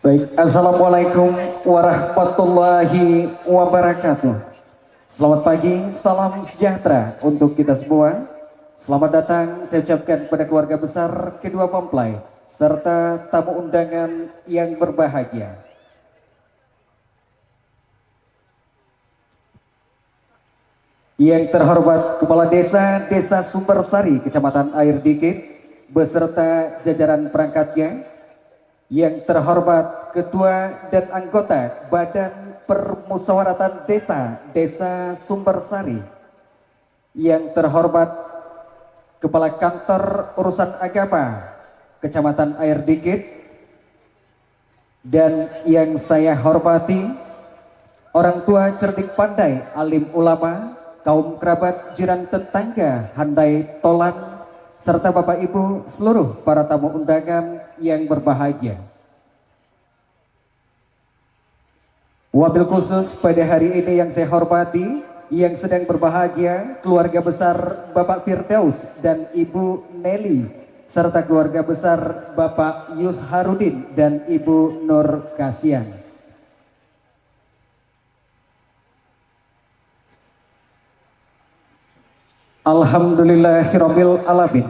Baik, Assalamualaikum warahmatullahi wabarakatuh. Selamat pagi, salam sejahtera untuk kita semua. Selamat datang saya ucapkan kepada keluarga besar kedua mempelai serta tamu undangan yang berbahagia. Yang terhormat Kepala Desa Sumbersari, Kecamatan Air Dikit, beserta jajaran perangkatnya. Yang terhormat Ketua dan anggota Badan Permusyawaratan Desa Sumbersari. Yang terhormat Kepala Kantor Urusan Agama Kecamatan Air Dikit. Dan yang saya hormati orang tua cerdik pandai, alim ulama, kaum kerabat, jiran tetangga, handai tolan, serta Bapak Ibu seluruh para tamu undangan yang berbahagia. Wabil khusus pada hari ini yang saya hormati, yang sedang berbahagia, keluarga besar Bapak Firdaus dan Ibu Nelly, serta keluarga besar Bapak Yus Harudin dan Ibu Nur Kasian. Alhamdulillahirabbil alamin.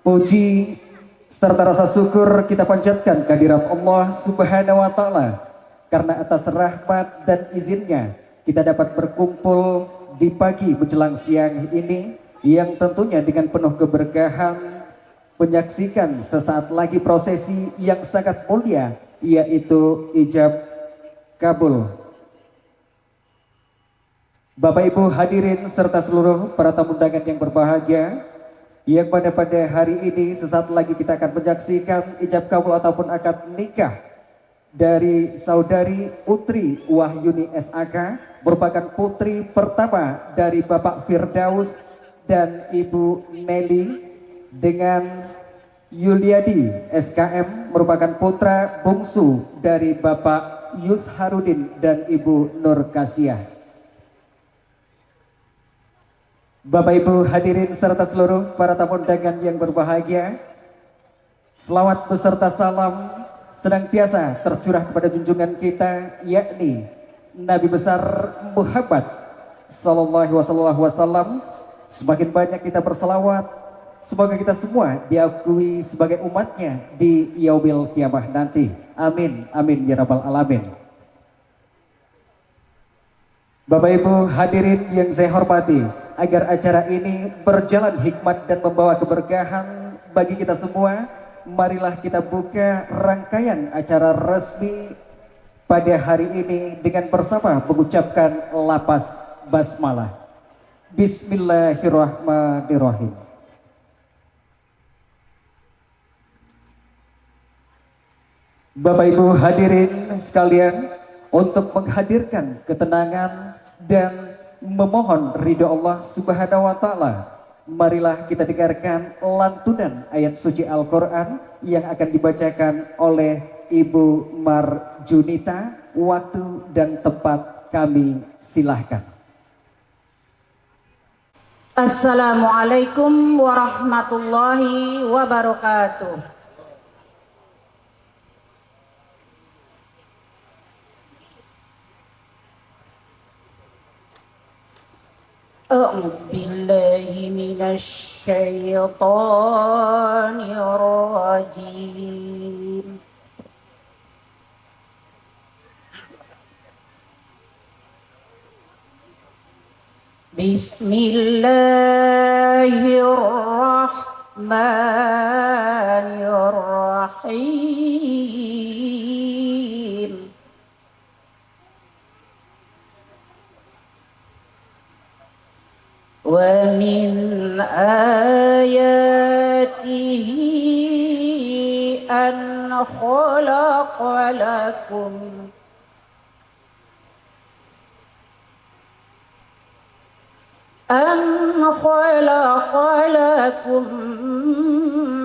Puji serta rasa syukur kita panjatkan kehadirat Allah Subhanahu wa taala karena atas rahmat dan izinnya kita dapat berkumpul di pagi menjelang siang ini yang tentunya dengan penuh keberkahan menyaksikan sesaat lagi prosesi yang sangat mulia, yaitu ijab kabul. Bapak Ibu hadirin serta seluruh para tamu undangan yang berbahagia, yang pada hari ini sesaat lagi kita akan menyaksikan ijab kabul ataupun akad nikah dari saudari Utri Wahyuni SAK, merupakan putri pertama dari Bapak Firdaus dan Ibu Nelly, dengan Yuliadi SKM, merupakan putra bungsu dari Bapak Yus Harudin dan Ibu Nur Kasiah. Bapak Ibu hadirin serta seluruh para tamu undangan yang berbahagia, selawat beserta salam senantiasa tercurah kepada junjungan kita, yakni Nabi besar Muhammad sallallahu wasallam. Semakin banyak kita berselawat, semoga kita semua diakui sebagai umatnya di yaumil kiamah nanti. Amin, amin ya rabbal alamin. Bapak Ibu hadirin yang saya hormati, agar acara ini berjalan hikmat dan membawa keberkahan bagi kita semua, marilah kita buka rangkaian acara resmi pada hari ini dengan bersama mengucapkan lapas basmalah. Bismillahirrahmanirrahim. Bapak Ibu hadirin sekalian, untuk menghadirkan ketenangan dan memohon ridho Allah Subhanahu wa taala, marilah kita dengarkan lantunan ayat suci Al-Qur'an yang akan dibacakan oleh Ibu Marjunita. Waktu dan tempat kami silahkan. Assalamualaikum warahmatullahi wabarakatuh. أعوذ بالله من الشيطان الرجيم. بسم الله الرحمن الرحيم. ومن آياته أن خلق لكم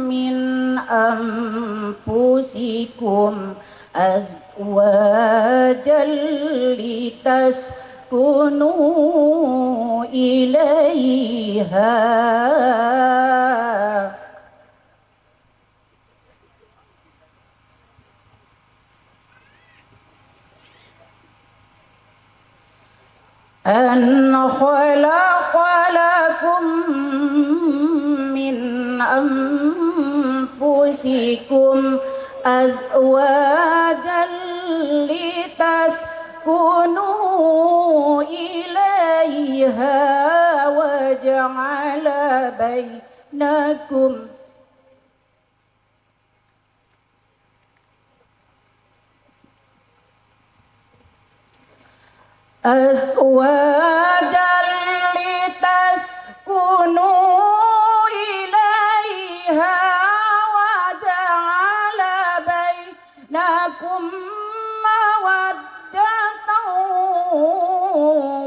من أنفسكم أزواجا لتسكنوا إليها أن خلق لكم من أنفسكم أزواجا لتسكنوا إليها وجعل بينكم أزواجا لتسكنوا إليها وجعل بينكم مودة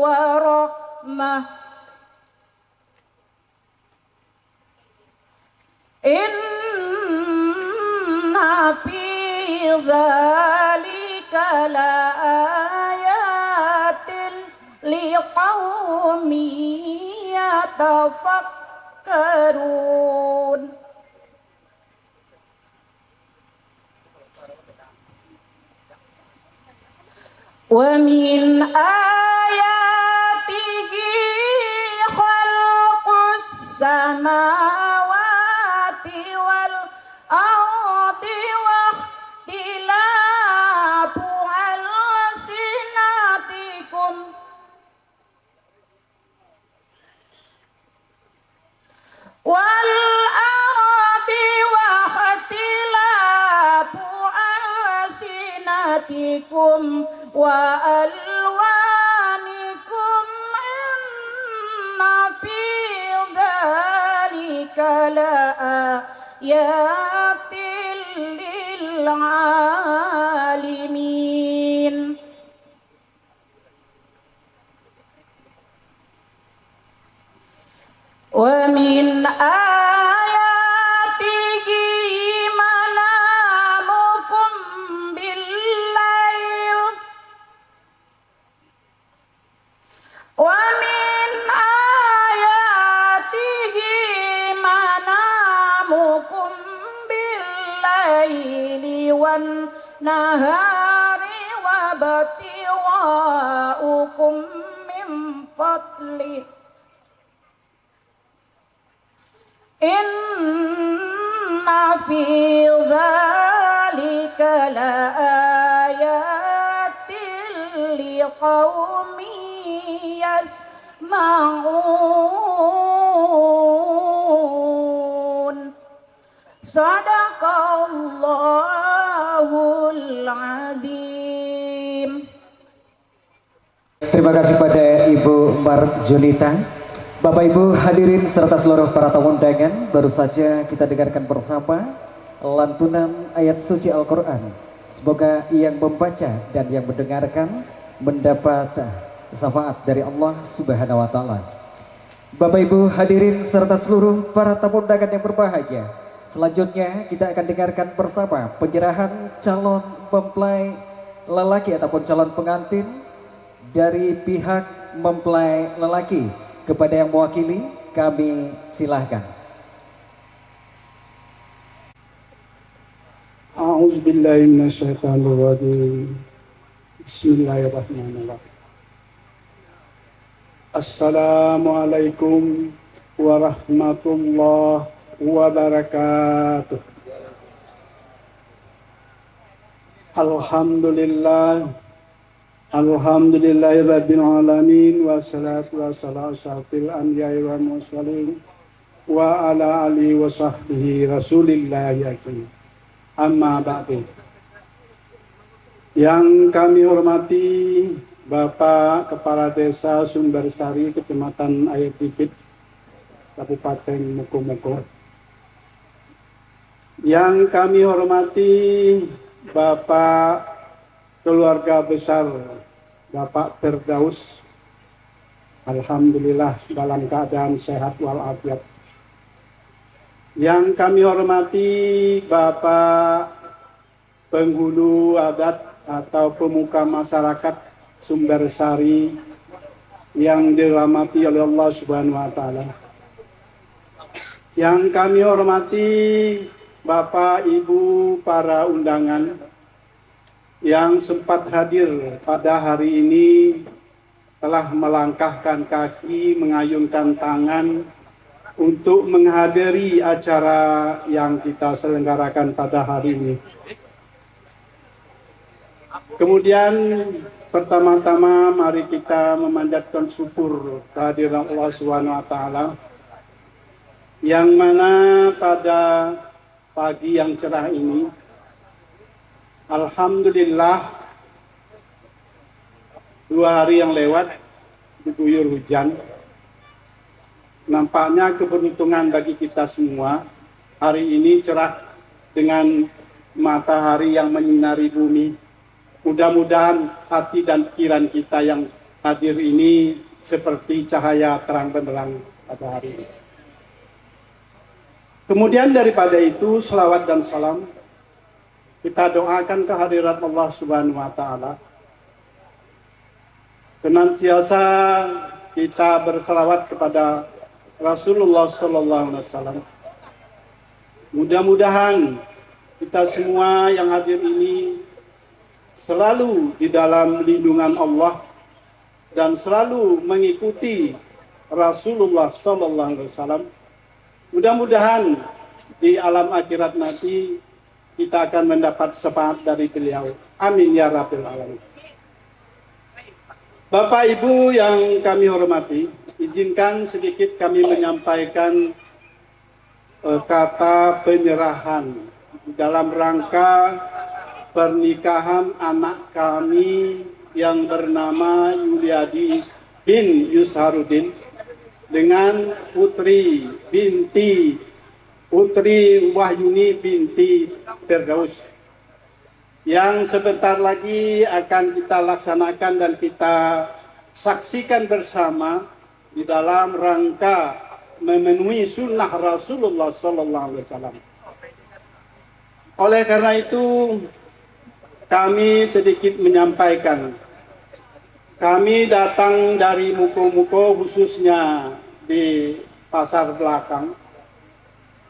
ورحمة إن في ذلك لآيات لقوم يتفكرون ومن آياته خلق السماوات والأرض واختلاف ألسنتكم والأرض واختلاف ألسنتكم وألوانكم إن في ذلك لآيات للعالمين ومن آياته منامكم بالليل ومن آياته منامكم بالليل والنهار وابتغاؤكم من فضله إن في ذلك لآيات لقوم يسمعون صدق الله العظيم. Terima kasih pada Ibu Mar Julita. Bapak Ibu hadirin serta seluruh para tamu undangan, baru saja kita dengarkan bersama lantunan ayat suci Al-Quran. Semoga yang membaca dan yang mendengarkan mendapat syafaat dari Allah Subhanahu wa Ta'ala. Bapak Ibu hadirin serta seluruh para tamu undangan yang berbahagia, selanjutnya kita akan dengarkan bersama penyerahan calon mempelai lelaki ataupun calon pengantin dari pihak mempelai lelaki. Kepada yang mewakili, kami silahkan. A'udzubillahi minasyaitonirrajim. Bismillahirrahmanirrahim. Assalamualaikum warahmatullahi wabarakatuh. Alhamdulillah. Alhamdulillahirabbil alamin wassalatu wassalamu asyrafil anbiya'i wal mursalin wa ala alihi wa sahbihi rasulillah yakin. Amma ba'du. Yang kami hormati Bapak Kepala Desa Sumbersari, Kecamatan Air Pipit, Kabupaten Mukomuko. Yang kami hormati Bapak keluarga besar Bapak Firdaus, alhamdulillah dalam keadaan sehat walafiat. Yang kami hormati Bapak penghulu adat atau pemuka masyarakat Sumbersari yang dirahmati oleh Allah Subhanahu wa Ta'ala. Yang kami hormati Bapak Ibu para undangan yang sempat hadir pada hari ini telah melangkahkan kaki, mengayunkan tangan untuk menghadiri acara yang kita selenggarakan pada hari ini. Kemudian pertama-tama mari kita memanjatkan syukur kehadiran Allah Subhanahu wa taala yang mana pada pagi yang cerah ini alhamdulillah 2 hari yang lewat diguyur hujan. Nampaknya keberuntungan bagi kita semua. Hari ini cerah dengan matahari yang menyinari bumi. Mudah-mudahan hati dan pikiran kita yang hadir ini seperti cahaya terang benderang pada hari ini. Kemudian daripada itu, selawat dan salam kita doakan kehadirat Allah Subhanahu wa taala. Senantiasa kita berselawat kepada Rasulullah sallallahu alaihi wasallam. Mudah-mudahan kita semua yang hadir ini selalu di dalam lindungan Allah dan selalu mengikuti Rasulullah sallallahu alaihi wasallam. Mudah-mudahan di alam akhirat nanti kita akan mendapat syafaat dari beliau. Amin ya rabbal alamin. Bapak Ibu yang kami hormati, izinkan sedikit kami menyampaikan kata penyerahan dalam rangka pernikahan anak kami yang bernama Yuliadi bin Yusharudin dengan Putri Wahyuni binti Firdaus yang sebentar lagi akan kita laksanakan dan kita saksikan bersama di dalam rangka memenuhi sunnah Rasulullah sallallahu alaihi wasallam. Oleh karena itu kami sedikit menyampaikan, kami datang dari Muko-Muko khususnya di pasar belakang.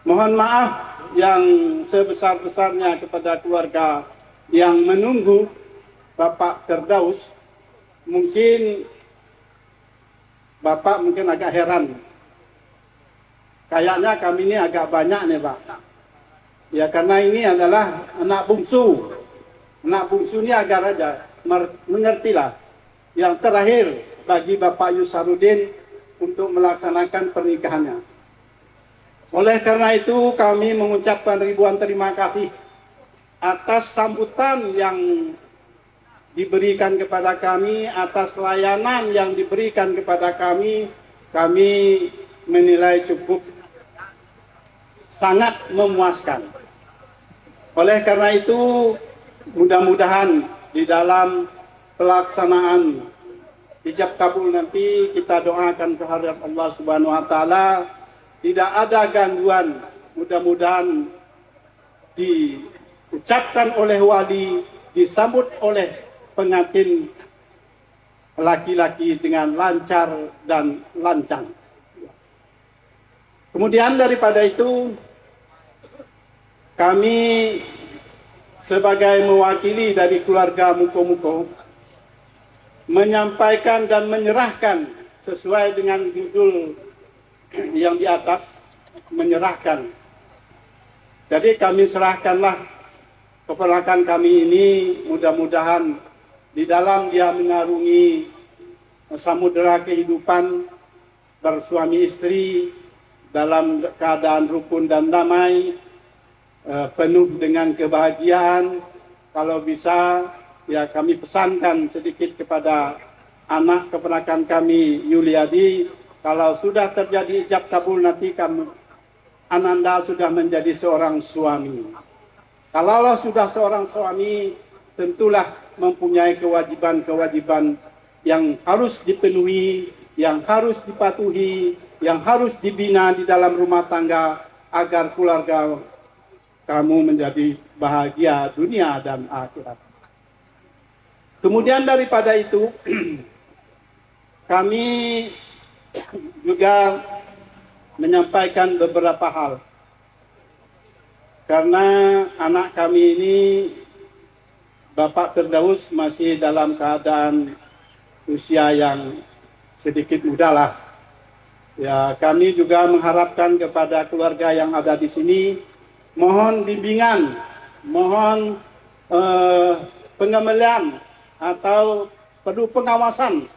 Mohon maaf yang sebesar-besarnya kepada keluarga yang menunggu Bapak Firdaus. Mungkin Bapak agak heran. Kayaknya kami ini agak banyak nih Pak. Ya karena ini adalah anak bungsu. Anak bungsu ini agar aja mengertilah. Yang terakhir bagi Bapak Yusharudin untuk melaksanakan pernikahannya. Oleh karena itu kami mengucapkan ribuan terima kasih atas sambutan yang diberikan kepada kami, atas layanan yang diberikan kepada kami menilai cukup sangat memuaskan. Oleh karena itu, mudah-mudahan di dalam pelaksanaan ijab kabul nanti kita doakan kehadirat Allah Subhanahu wa taala tidak ada gangguan. Mudah-mudahan diucapkan oleh wali, disambut oleh pengantin laki-laki dengan lancar dan lancang. Kemudian daripada itu, kami sebagai mewakili dari keluarga Muko-Muko menyampaikan dan menyerahkan sesuai dengan judul yang di atas, menyerahkan. Jadi kami serahkanlah keponakan kami ini, mudah-mudahan di dalam dia mengarungi samudera kehidupan bersuami istri dalam keadaan rukun dan damai, penuh dengan kebahagiaan. Kalau bisa ya kami pesankan sedikit kepada anak keponakan kami Yuliadi, kalau sudah terjadi ijab kabul nanti Ananda sudah menjadi seorang suami. Kalau sudah seorang suami, tentulah mempunyai kewajiban-kewajiban yang harus dipenuhi, yang harus dipatuhi, yang harus dibina di dalam rumah tangga agar keluarga kamu menjadi bahagia dunia dan akhirat. Kemudian daripada itu, kami juga menyampaikan beberapa hal. Karena anak kami ini, Bapak Firdaus masih dalam keadaan usia yang sedikit muda lah. Ya, kami juga mengharapkan kepada keluarga yang ada di sini, mohon bimbingan, mohon pengemelian atau perlu pengawasan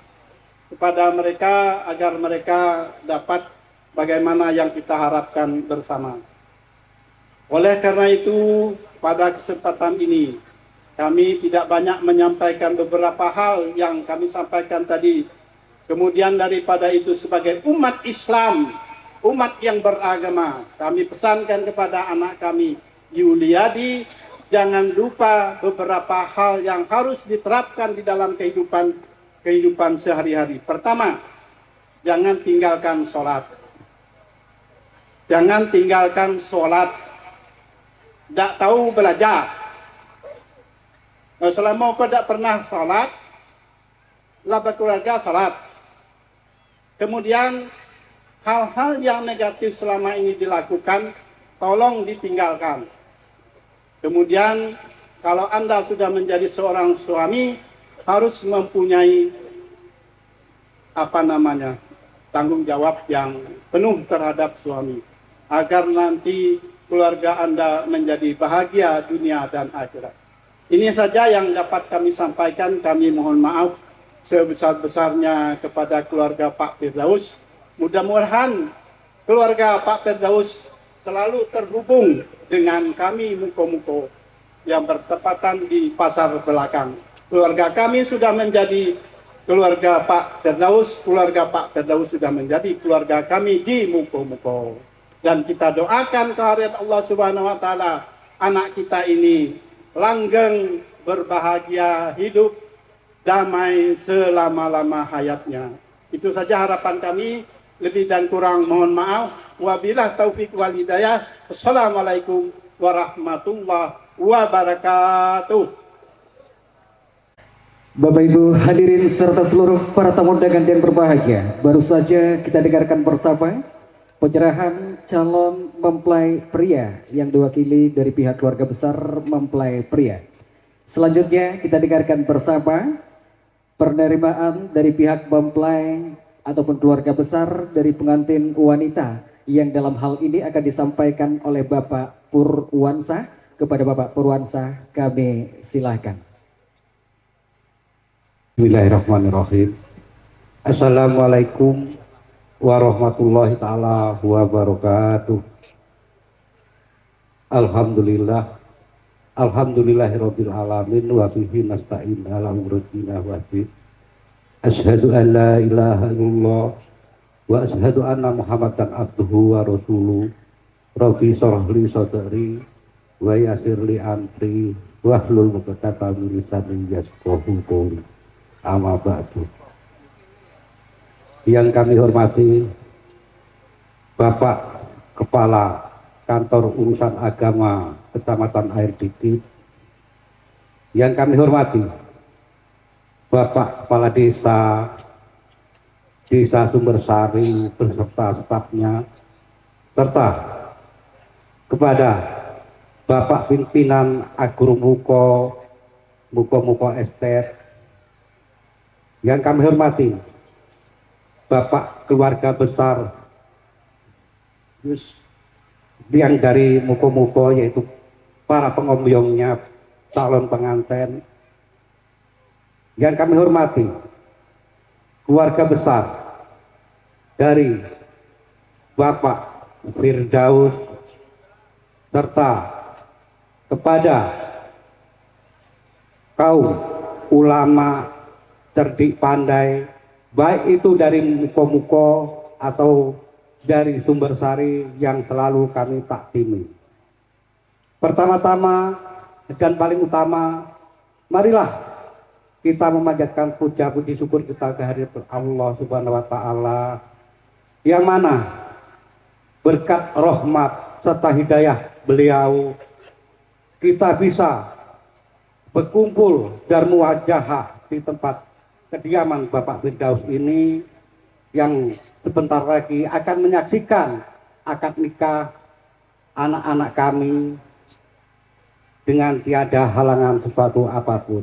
kepada mereka agar mereka dapat bagaimana yang kita harapkan bersama. Oleh karena itu, pada kesempatan ini kami tidak banyak menyampaikan beberapa hal yang kami sampaikan tadi. Kemudian daripada itu sebagai umat Islam, umat yang beragama, kami pesankan kepada anak kami, Yuliadi, jangan lupa beberapa hal yang harus diterapkan di dalam kehidupan sehari-hari. Pertama, jangan tinggalkan sholat. Jangan tinggalkan sholat. Tak tahu belajar. Selama kau tak pernah sholat, lah berkeluarga sholat. Kemudian hal-hal yang negatif selama ini dilakukan, tolong ditinggalkan. Kemudian kalau Anda sudah menjadi seorang suami, harus mempunyai tanggung jawab yang penuh terhadap suami, agar nanti keluarga Anda menjadi bahagia dunia dan akhirat. Ini saja yang dapat kami sampaikan. Kami mohon maaf sebesar-besarnya kepada keluarga Pak Firdaus. Mudah-mudahan keluarga Pak Firdaus selalu terhubung dengan kami muko-muko yang bertepatan di pasar belakang. Keluarga kami sudah menjadi keluarga Pak Firdaus, keluarga Pak Firdaus sudah menjadi keluarga kami di muko-muko. Dan kita doakan kehadirat Allah Subhanahu wa taala, anak kita ini langgeng, berbahagia, hidup damai selama-lama hayatnya. Itu saja harapan kami. Lebih dan kurang mohon maaf. Wabillahi taufik wal hidayah. Assalamualaikum warahmatullahi wabarakatuh. Bapak Ibu hadirin serta seluruh para tamu undangan yang berbahagia, baru saja kita dengarkan bersama penyerahan calon mempelai pria yang diwakili dari pihak keluarga besar mempelai pria. Selanjutnya kita dengarkan bersama penerimaan dari pihak mempelai ataupun keluarga besar dari pengantin wanita yang dalam hal ini akan disampaikan oleh Bapak Purwansa. Kepada Bapak Purwansa kami silakan. Bismillahirrahmanirrahim. Assalamualaikum warahmatullahi ta'ala wabarakatuh. Alhamdulillah. Alhamdulillahirabbil alamin wa bihi nasta'in ala umurina wa bi. Asyhadu an la ilaha illallah wa asyhadu anna Muhammadan abduhu wa rasuluh. Rabbi shrah li sadri wa yassir li amri wahlul 'uqdatam min lisani yafqahu qawli. Amma ba'du. Yang kami hormati Bapak Kepala Kantor Urusan Agama Kecamatan Air Dikit. Yang kami hormati Bapak Kepala Desa Sumbersari beserta stafnya, serta kepada Bapak Pimpinan Agrumuko Muko Estet. Yang kami hormati Bapak keluarga besar yang dari muko-muko, yaitu para pengomyongnya, calon pengantin. Yang kami hormati keluarga besar dari Bapak Firdaus, serta kepada kaum ulama cerdik pandai, baik itu dari muko-muko atau dari Sumbersari yang selalu kami takdimi. Pertama-tama dan paling utama, marilah kita memanjatkan puja puji syukur kita kehadirat Allah Subhanahu wa taala, yang mana berkat rahmat serta hidayah beliau kita bisa berkumpul dan muwajahah di tempat kediaman Bapak Firdaus ini, yang sebentar lagi akan menyaksikan akad nikah anak-anak kami dengan tiada halangan sesuatu apapun.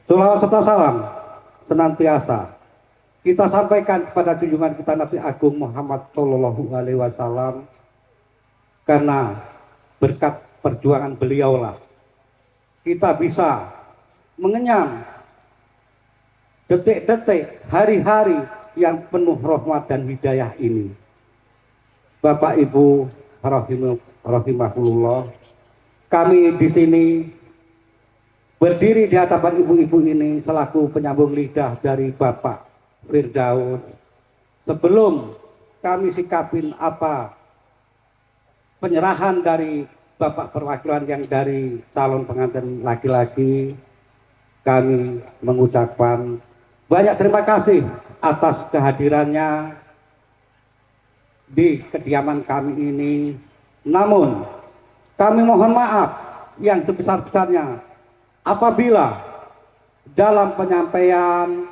Sholawat serta salam senantiasa kita sampaikan kepada junjungan kita Nabi Agung Muhammad Shallallahu Alaihi Wasallam, karena berkat perjuangan beliaulah kita bisa mengenyam detik-detik, hari-hari yang penuh rahmat dan hidayah ini. Bapak Ibu rahimahullah, kami di sini berdiri di hadapan ibu-ibu ini selaku penyambung lidah dari Bapak Firdaus. Sebelum kami sikapin apa penyerahan dari Bapak perwakilan yang dari calon pengantin laki-laki, kami mengucapkan banyak terima kasih atas kehadirannya di kediaman kami ini. Namun kami mohon maaf yang sebesar-besarnya apabila dalam penyampaian,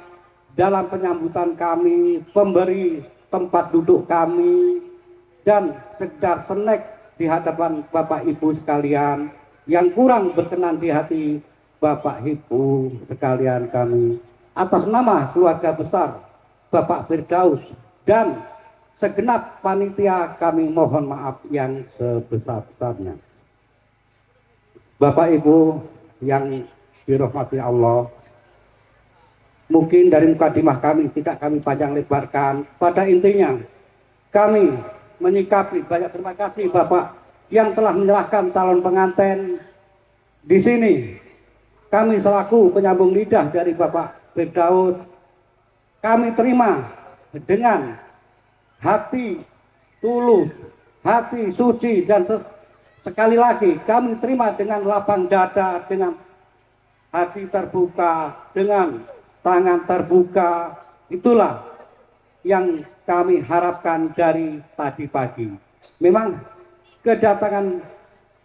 dalam penyambutan kami, pemberi tempat duduk kami, dan sekedar snack di hadapan Bapak Ibu sekalian yang kurang berkenan di hati Bapak Ibu sekalian, kami atas nama keluarga besar Bapak Firdaus dan segenap panitia kami mohon maaf yang sebesar-besarnya. Bapak Ibu yang dirahmati Allah, mungkin dari mukadimah kami tidak kami panjang lebarkan. Pada intinya kami menyikapi banyak terima kasih Bapak yang telah menyerahkan calon pengantin di sini. Kami selaku penyambung lidah dari Bapak Firdaus, kami terima dengan hati tulus, hati suci, dan sekali lagi kami terima dengan lapang dada, dengan hati terbuka, dengan tangan terbuka. Itulah yang kami harapkan dari tadi pagi. Memang kedatangan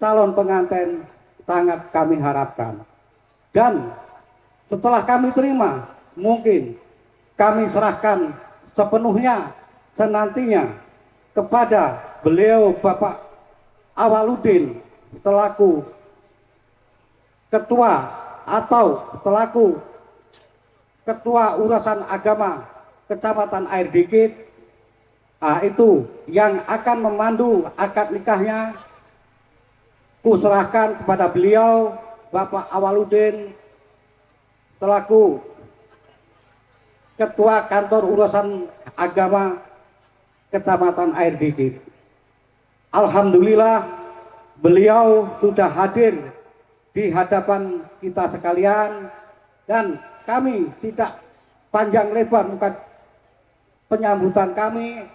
calon pengantin sangat kami harapkan, dan setelah kami terima mungkin kami serahkan sepenuhnya senantinya kepada beliau Bapak Awaludin selaku ketua atau selaku ketua urusan agama Kecamatan Air Dikit. Itu yang akan memandu akad nikahnya. Kuserahkan kepada beliau Bapak Awaludin selaku ketua kantor urusan agama Kecamatan Air Dikit. Alhamdulillah beliau sudah hadir di hadapan kita sekalian, dan kami tidak panjang lebar muka penyambutan kami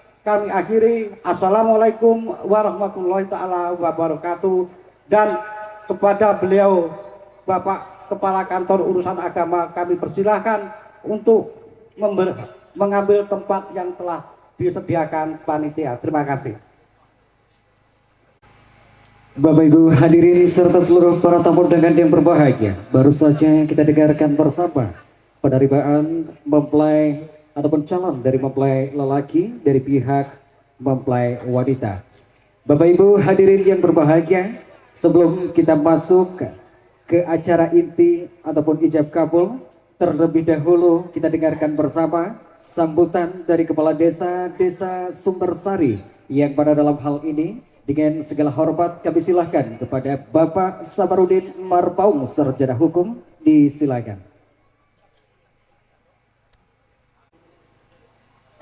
akhiri. Assalamualaikum warahmatullahi taala wabarakatuh. Dan kepada beliau Bapak Kepala Kantor Urusan Agama kami persilahkan untuk mengambil tempat yang telah disediakan panitia. Terima kasih. Bapak Ibu hadirin serta seluruh para tamu undangan yang berbahagia, baru saja kita dengarkan bersama penerimaan mempelai ataupun calon dari mempelai lelaki dari pihak mempelai wanita. Bapak Ibu hadirin yang berbahagia, sebelum kita masuk ke acara inti ataupun ijab kabul, terlebih dahulu kita dengarkan bersama sambutan dari Kepala Desa Sumbersari, yang pada dalam hal ini dengan segala hormat kami silahkan kepada Bapak Sabarudin Marpaung, Sarjana Hukum, disilakan.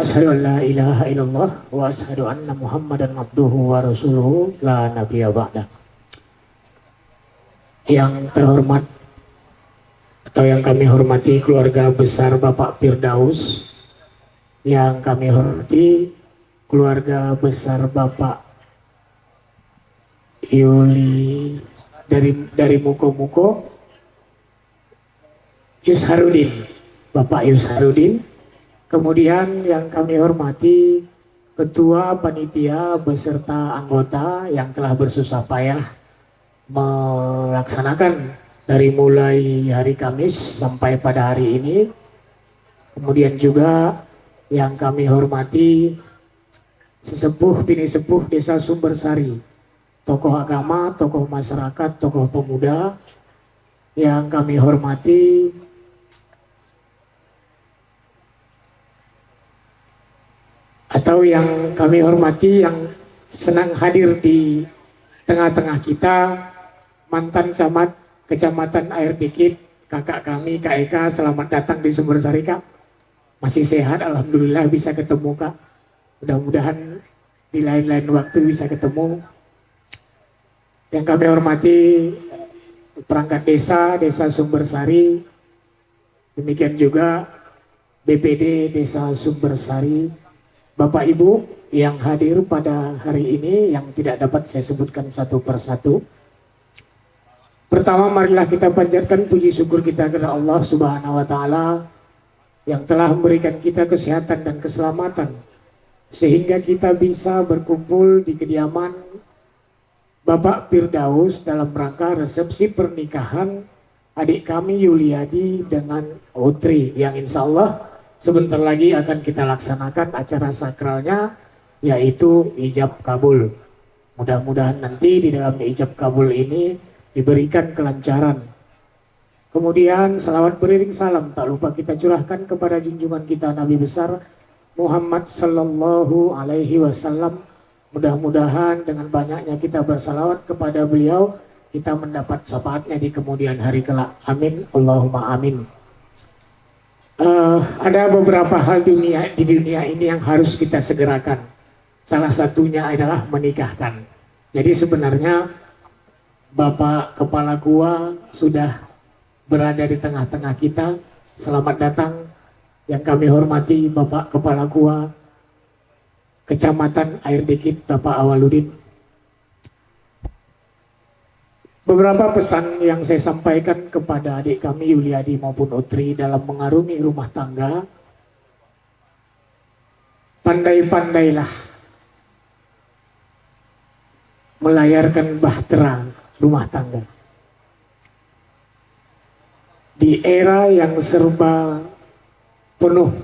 Asyhadu an la ilaha illallah wa asyhadu anna Muhammadan abduhu wa rasuluhu la nabiyya ba'da. Yang terhormat atau yang kami hormati keluarga besar Bapak Firdaus, yang kami hormati keluarga besar Bapak Yuli dari Muko-Muko, Yusharudin, Bapak Yusharudin. Kemudian yang kami hormati Ketua Panitia beserta anggota yang telah bersusah payah melaksanakan dari mulai hari Kamis sampai pada hari ini. Kemudian juga yang kami hormati sesepuh bini sepuh Desa Sumbersari, tokoh agama, tokoh masyarakat, tokoh pemuda. Yang kami hormati atau yang kami hormati yang senang hadir di tengah-tengah kita, mantan camat Kecamatan Air Dikit, kakak kami Kak Eka, selamat datang di Sumbersari Kak. Masih sehat, alhamdulillah bisa ketemu Kak. Mudah-mudahan di lain-lain waktu bisa ketemu. Yang kami hormati perangkat desa Sumbersari, demikian juga BPD Desa Sumbersari, Bapak Ibu yang hadir pada hari ini yang tidak dapat saya sebutkan satu persatu. Pertama, marilah kita panjatkan puji syukur kita kepada Allah Subhanahu wa Ta'ala yang telah memberikan kita kesehatan dan keselamatan sehingga kita bisa berkumpul di kediaman Bapak Firdaus dalam rangka resepsi pernikahan adik kami Yuliadi dengan Utri yang insya Allah sebentar lagi akan kita laksanakan acara sakralnya, yaitu ijab kabul. Mudah-mudahan nanti di dalam ijab kabul ini diberikan kelancaran. Kemudian salawat beriring salam tak lupa kita curahkan kepada junjungan kita Nabi besar Muhammad sallallahu alaihi wasallam. Mudah-mudahan dengan banyaknya kita bersalawat kepada beliau, kita mendapat syafaatnya di kemudian hari kelak. Amin, Allahumma amin. Ada beberapa hal di dunia ini yang harus kita segerakan. Salah satunya adalah menikahkan. Jadi sebenarnya Bapak Kepala Gua sudah berada di tengah-tengah kita. Selamat datang yang kami hormati Bapak Kepala Gua Kecamatan Air Dikit, Bapak Awaludin. Beberapa pesan yang saya sampaikan kepada adik kami Yuliadi maupun Utri dalam mengarungi rumah tangga. Pandai-pandailah melayarkan bahtera rumah tangga. Di era yang serba penuh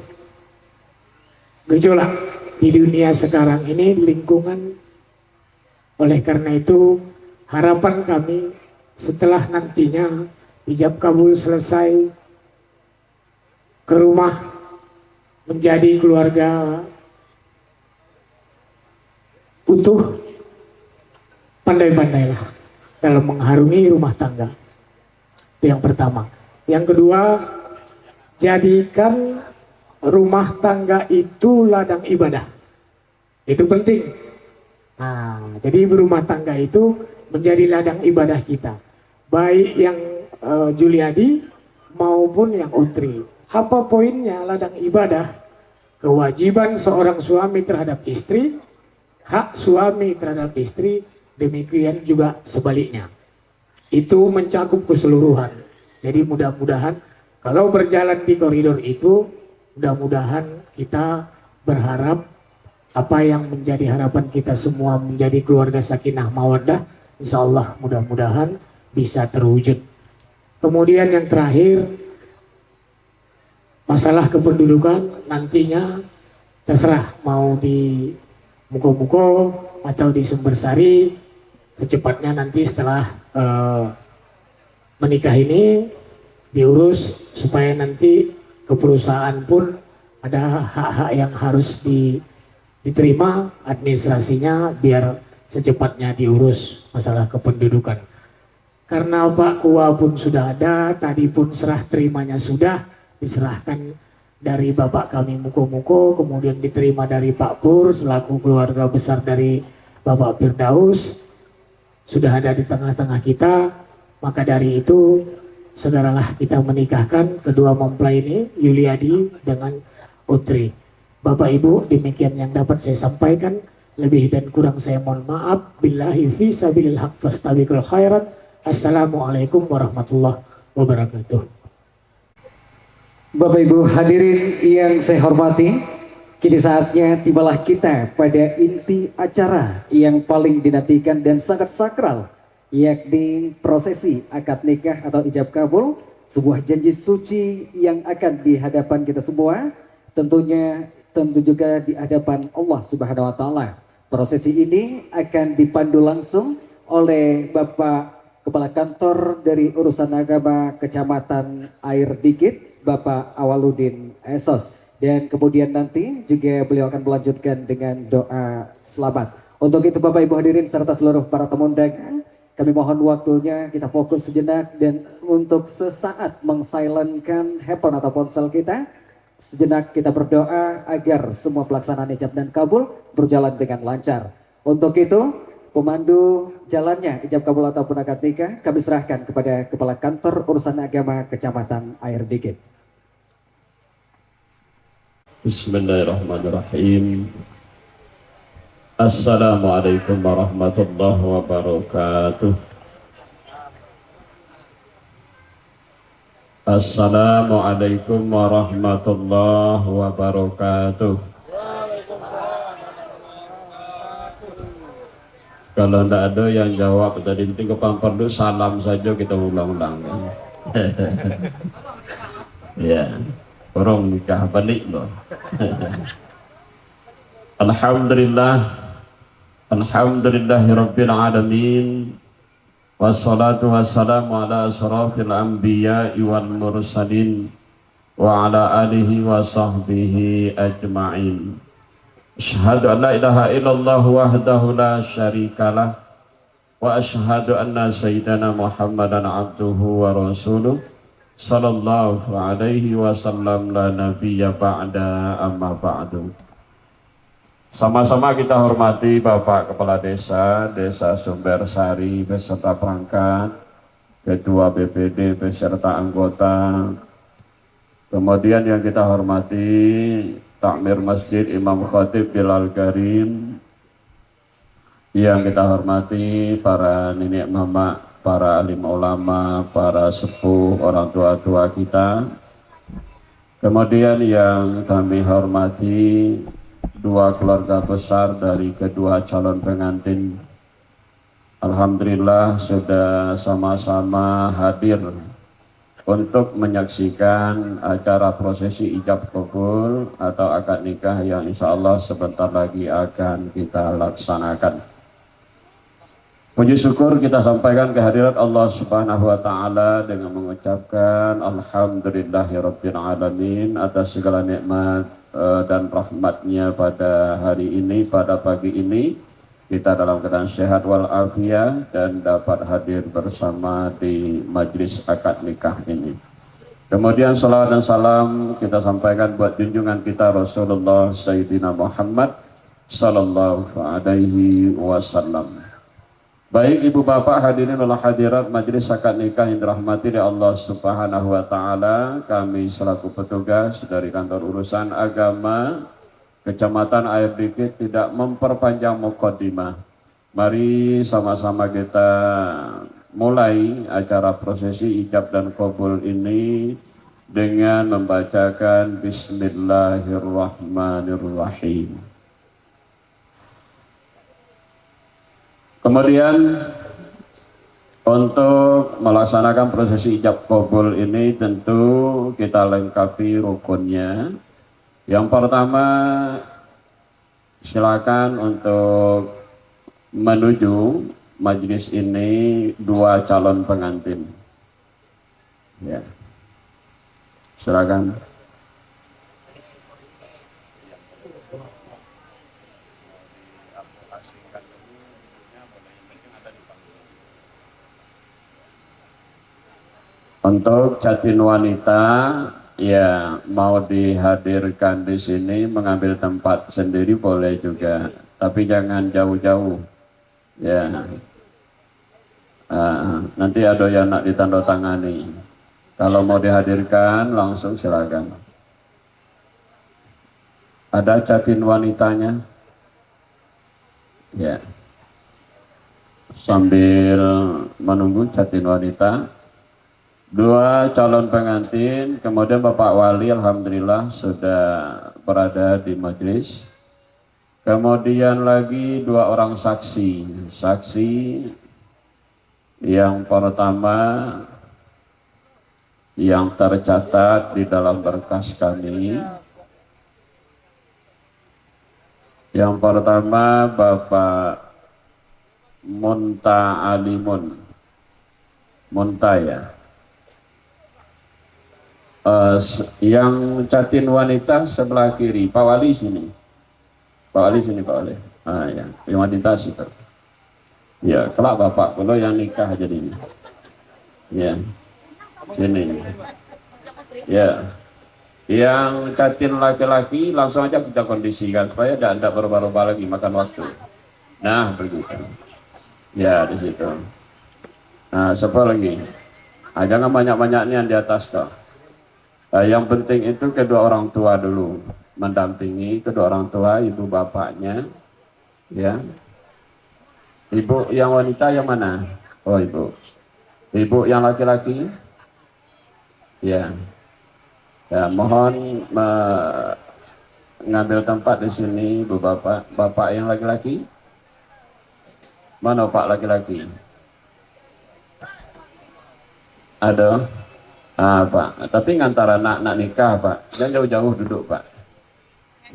gejolak di dunia sekarang ini, lingkungan. Oleh karena itu, harapan kami setelah nantinya ijab kabul selesai, ke rumah menjadi keluarga utuh, pandai-pandailah dalam mengharungi rumah tangga. Itu yang pertama. Yang kedua, jadikan rumah tangga itu ladang ibadah. Itu penting. Nah, jadi berumah tangga itu menjadi ladang ibadah kita. Baik yang Juliadi maupun yang Utri. Apa poinnya ladang ibadah? Kewajiban seorang suami terhadap istri, hak suami terhadap istri, demikian juga sebaliknya. Itu mencakup keseluruhan. Jadi mudah-mudahan kalau berjalan di koridor itu, mudah-mudahan kita berharap apa yang menjadi harapan kita semua menjadi keluarga sakinah mawaddah, insya Allah mudah-mudahan bisa terwujud. Kemudian yang terakhir, masalah kependudukan nantinya terserah mau di Muko-Muko atau di Sumbersari, secepatnya nanti setelah menikah ini diurus supaya nanti ke perusahaan pun ada hak-hak yang harus diterima administrasinya biar secepatnya diurus masalah kependudukan. Karena Pak Kua pun sudah ada, tadi pun serah terimanya sudah diserahkan dari Bapak kami Muko-Muko, kemudian diterima dari Pak Pur selaku keluarga besar dari Bapak Firdaus, sudah ada di tengah-tengah kita. Maka dari itu segeralah kita menikahkan kedua mempelai ini, Yuliadi dengan Utri. Bapak Ibu, demikian yang dapat saya sampaikan. Lebih dan kurang saya mohon maaf. Billahi fi sabilil haq fastabiqul khairat. Assalamualaikum warahmatullahi wabarakatuh. Bapak Ibu hadirin yang saya hormati, kini saatnya tibalah kita pada inti acara yang paling dinantikan dan sangat sakral, yakni prosesi akad nikah atau ijab kabul, sebuah janji suci yang akan di hadapan kita semua, tentu juga di hadapan Allah Subhanahu wa Ta'ala. Prosesi ini akan dipandu langsung oleh Bapak Kepala Kantor dari Urusan Agama Kecamatan Air Dikit, Bapak Awaludin Esos. dan kemudian nanti juga beliau akan melanjutkan dengan doa selamat. Untuk itu Bapak Ibu hadirin serta seluruh para tamu undangan, kami mohon waktunya kita fokus sejenak dan untuk sesaat mengsilentkan handphone atau ponsel kita. Sejenak kita berdoa agar semua pelaksanaan ijab dan kabul berjalan dengan lancar. Untuk itu, pemandu jalannya ijab kabul ataupun akad nikah kami serahkan kepada Kepala Kantor Urusan Agama Kecamatan Air Dikit. Bismillahirrahmanirrahim. Assalamualaikum warahmatullahi wabarakatuh. Assalamualaikum warahmatullahi wabarakatuh. Kalau tidak ada yang jawab tadi itu kepampar dulu salam saja kita ulang-ulang. Ya, orang nikah balik loh. Alhamdulillahirabbil alamin. Wassalatu wassalamu ala asrafil anbiya'i wal mursalin wa ala alihi wa sahbihi ajma'in. Asyhadu an la ilaha illallah wahdahu la syarikalah wa asyhadu anna sayyidana Muhammadan abduhu wa rasuluh sallallahu alaihi wasallam la nabiyya ba'da amma ba'du. Sama-sama kita hormati Bapak Kepala Desa, Desa Sumbersari beserta perangkat, Ketua BPD beserta anggota. Kemudian yang kita hormati Takmir Masjid Imam Khatib Bilal Karim. Yang kita hormati para nenek mama, para alim ulama, para sepuh, orang tua-tua kita. Kemudian yang kami hormati dua keluarga besar dari kedua calon pengantin. Alhamdulillah sudah sama-sama hadir untuk menyaksikan acara prosesi ijab kabul atau akad nikah yang insya Allah sebentar lagi akan kita laksanakan. Puji syukur kita sampaikan kehadirat Allah Subhanahu wa taala dengan mengucapkan alhamdulillahirabbil alamin atas segala nikmat dan rahmatnya pada hari ini, pada pagi ini kita dalam keadaan sehat walafiat dan dapat hadir bersama di majlis akad nikah ini. Kemudian salawat dan salam kita sampaikan buat junjungan kita Rasulullah Sayyidina Muhammad sallallahu alaihi wasallam. Baik ibu bapak hadirin wal hadirat majlis akad nikah yang dirahmati oleh Allah Subhanahu wa taala, kami selaku petugas dari Kantor Urusan Agama Kecamatan Air Dikit tidak memperpanjang mukadimah. Mari sama-sama kita mulai acara prosesi ijab dan kabul ini dengan membacakan Bismillahirrahmanirrahim. Kemudian untuk melaksanakan prosesi ijab kabul ini tentu kita lengkapi rukunnya. Yang pertama, silakan untuk menuju majelis ini dua calon pengantin. Ya, silakan. Untuk jatin wanita ya mau dihadirkan di sini mengambil tempat sendiri boleh juga, tapi jangan jauh-jauh ya. Nanti ada yang nak ditandatangani. Kalau mau dihadirkan langsung silakan. Ada jatin wanitanya ya. Sambil menunggu jatin wanita, dua calon pengantin, kemudian Bapak Wali alhamdulillah sudah berada di majelis. Kemudian lagi dua orang saksi. Saksi yang pertama yang tercatat di dalam berkas kami. Yang pertama Bapak Munta Alimun. Munta ya. Yang catin wanita sebelah kiri, Pak Wali sini. Pak Wali sini, Pak Wali. Ah ya, yang wanita situ. Ya, kelak bapak, kalau yang nikah jadinya. Ya, sini. Ya, yang catin laki-laki langsung aja kita kondisikan supaya tidak berubah-ubah lagi makan waktu. Nah, begitu. Ya, di situ. Nah, siapa lagi? Ah, jangan banyak-banyak nih yang di atas kok. Yang penting itu kedua orang tua dulu, mendampingi kedua orang tua, ibu bapaknya, ya. Ibu yang wanita yang mana? Oh, ibu. Ibu yang laki-laki, ya. Ya, mohon mengambil tempat di sini, ibu bapak. Bapak yang laki-laki, mana pak laki-laki? Ada. Ah, Pak. Tapi ngantara nak nikah, Pak. Jangan jauh-jauh duduk, Pak.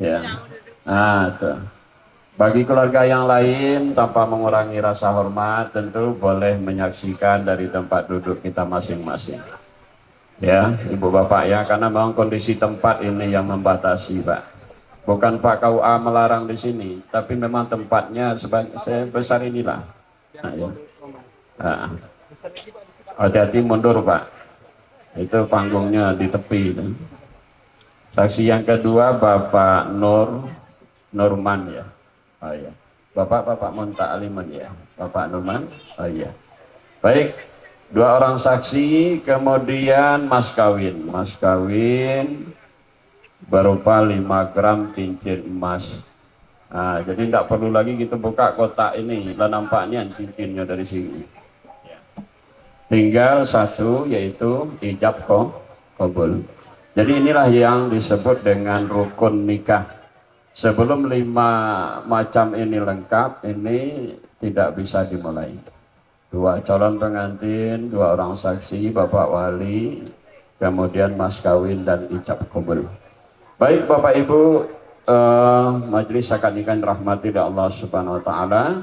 Ya. Ah, tuh. Bagi keluarga yang lain tanpa mengurangi rasa hormat, tentu boleh menyaksikan dari tempat duduk kita masing-masing. Ya, Ibu Bapak ya, karena memang kondisi tempat ini yang membatasi, Pak. Bukan Pak KUA melarang di sini, tapi memang tempatnya sebesar inilah. Nah, ya. Nah. Hati-hati mundur, Pak. Itu panggungnya di tepi. Saksi yang kedua Bapak Nurman ya. Oh iya. Bapak Munta'aliman ya. Bapak Nurman. Oh iya. Baik. Dua orang saksi, kemudian mas kawin. Mas kawin berupa 5 gram cincin emas. Nah, jadi tidak perlu lagi kita buka kotak ini. Lah nampaknya cincinnya dari sini. Tinggal satu, yaitu ijab qabul. Jadi inilah yang disebut dengan rukun nikah. Sebelum 5 macam ini lengkap, ini tidak bisa dimulai. 2 calon pengantin, 2 orang saksi, Bapak Wali, kemudian mas kawin dan ijab qabul. Baik Bapak Ibu, majelis akad nikah rahmati Allah Subhanahu wa taala.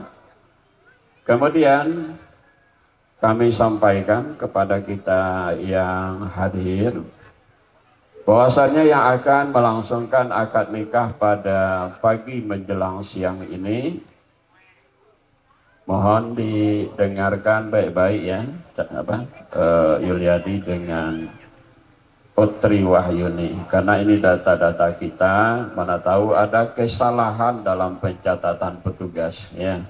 Kemudian kami sampaikan kepada kita yang hadir bahwasanya yang akan melangsungkan akad nikah pada pagi menjelang siang ini mohon didengarkan baik-baik ya, Yuliadi dengan Putri Wahyuni, karena ini data-data kita, mana tahu ada kesalahan dalam pencatatan petugas ya.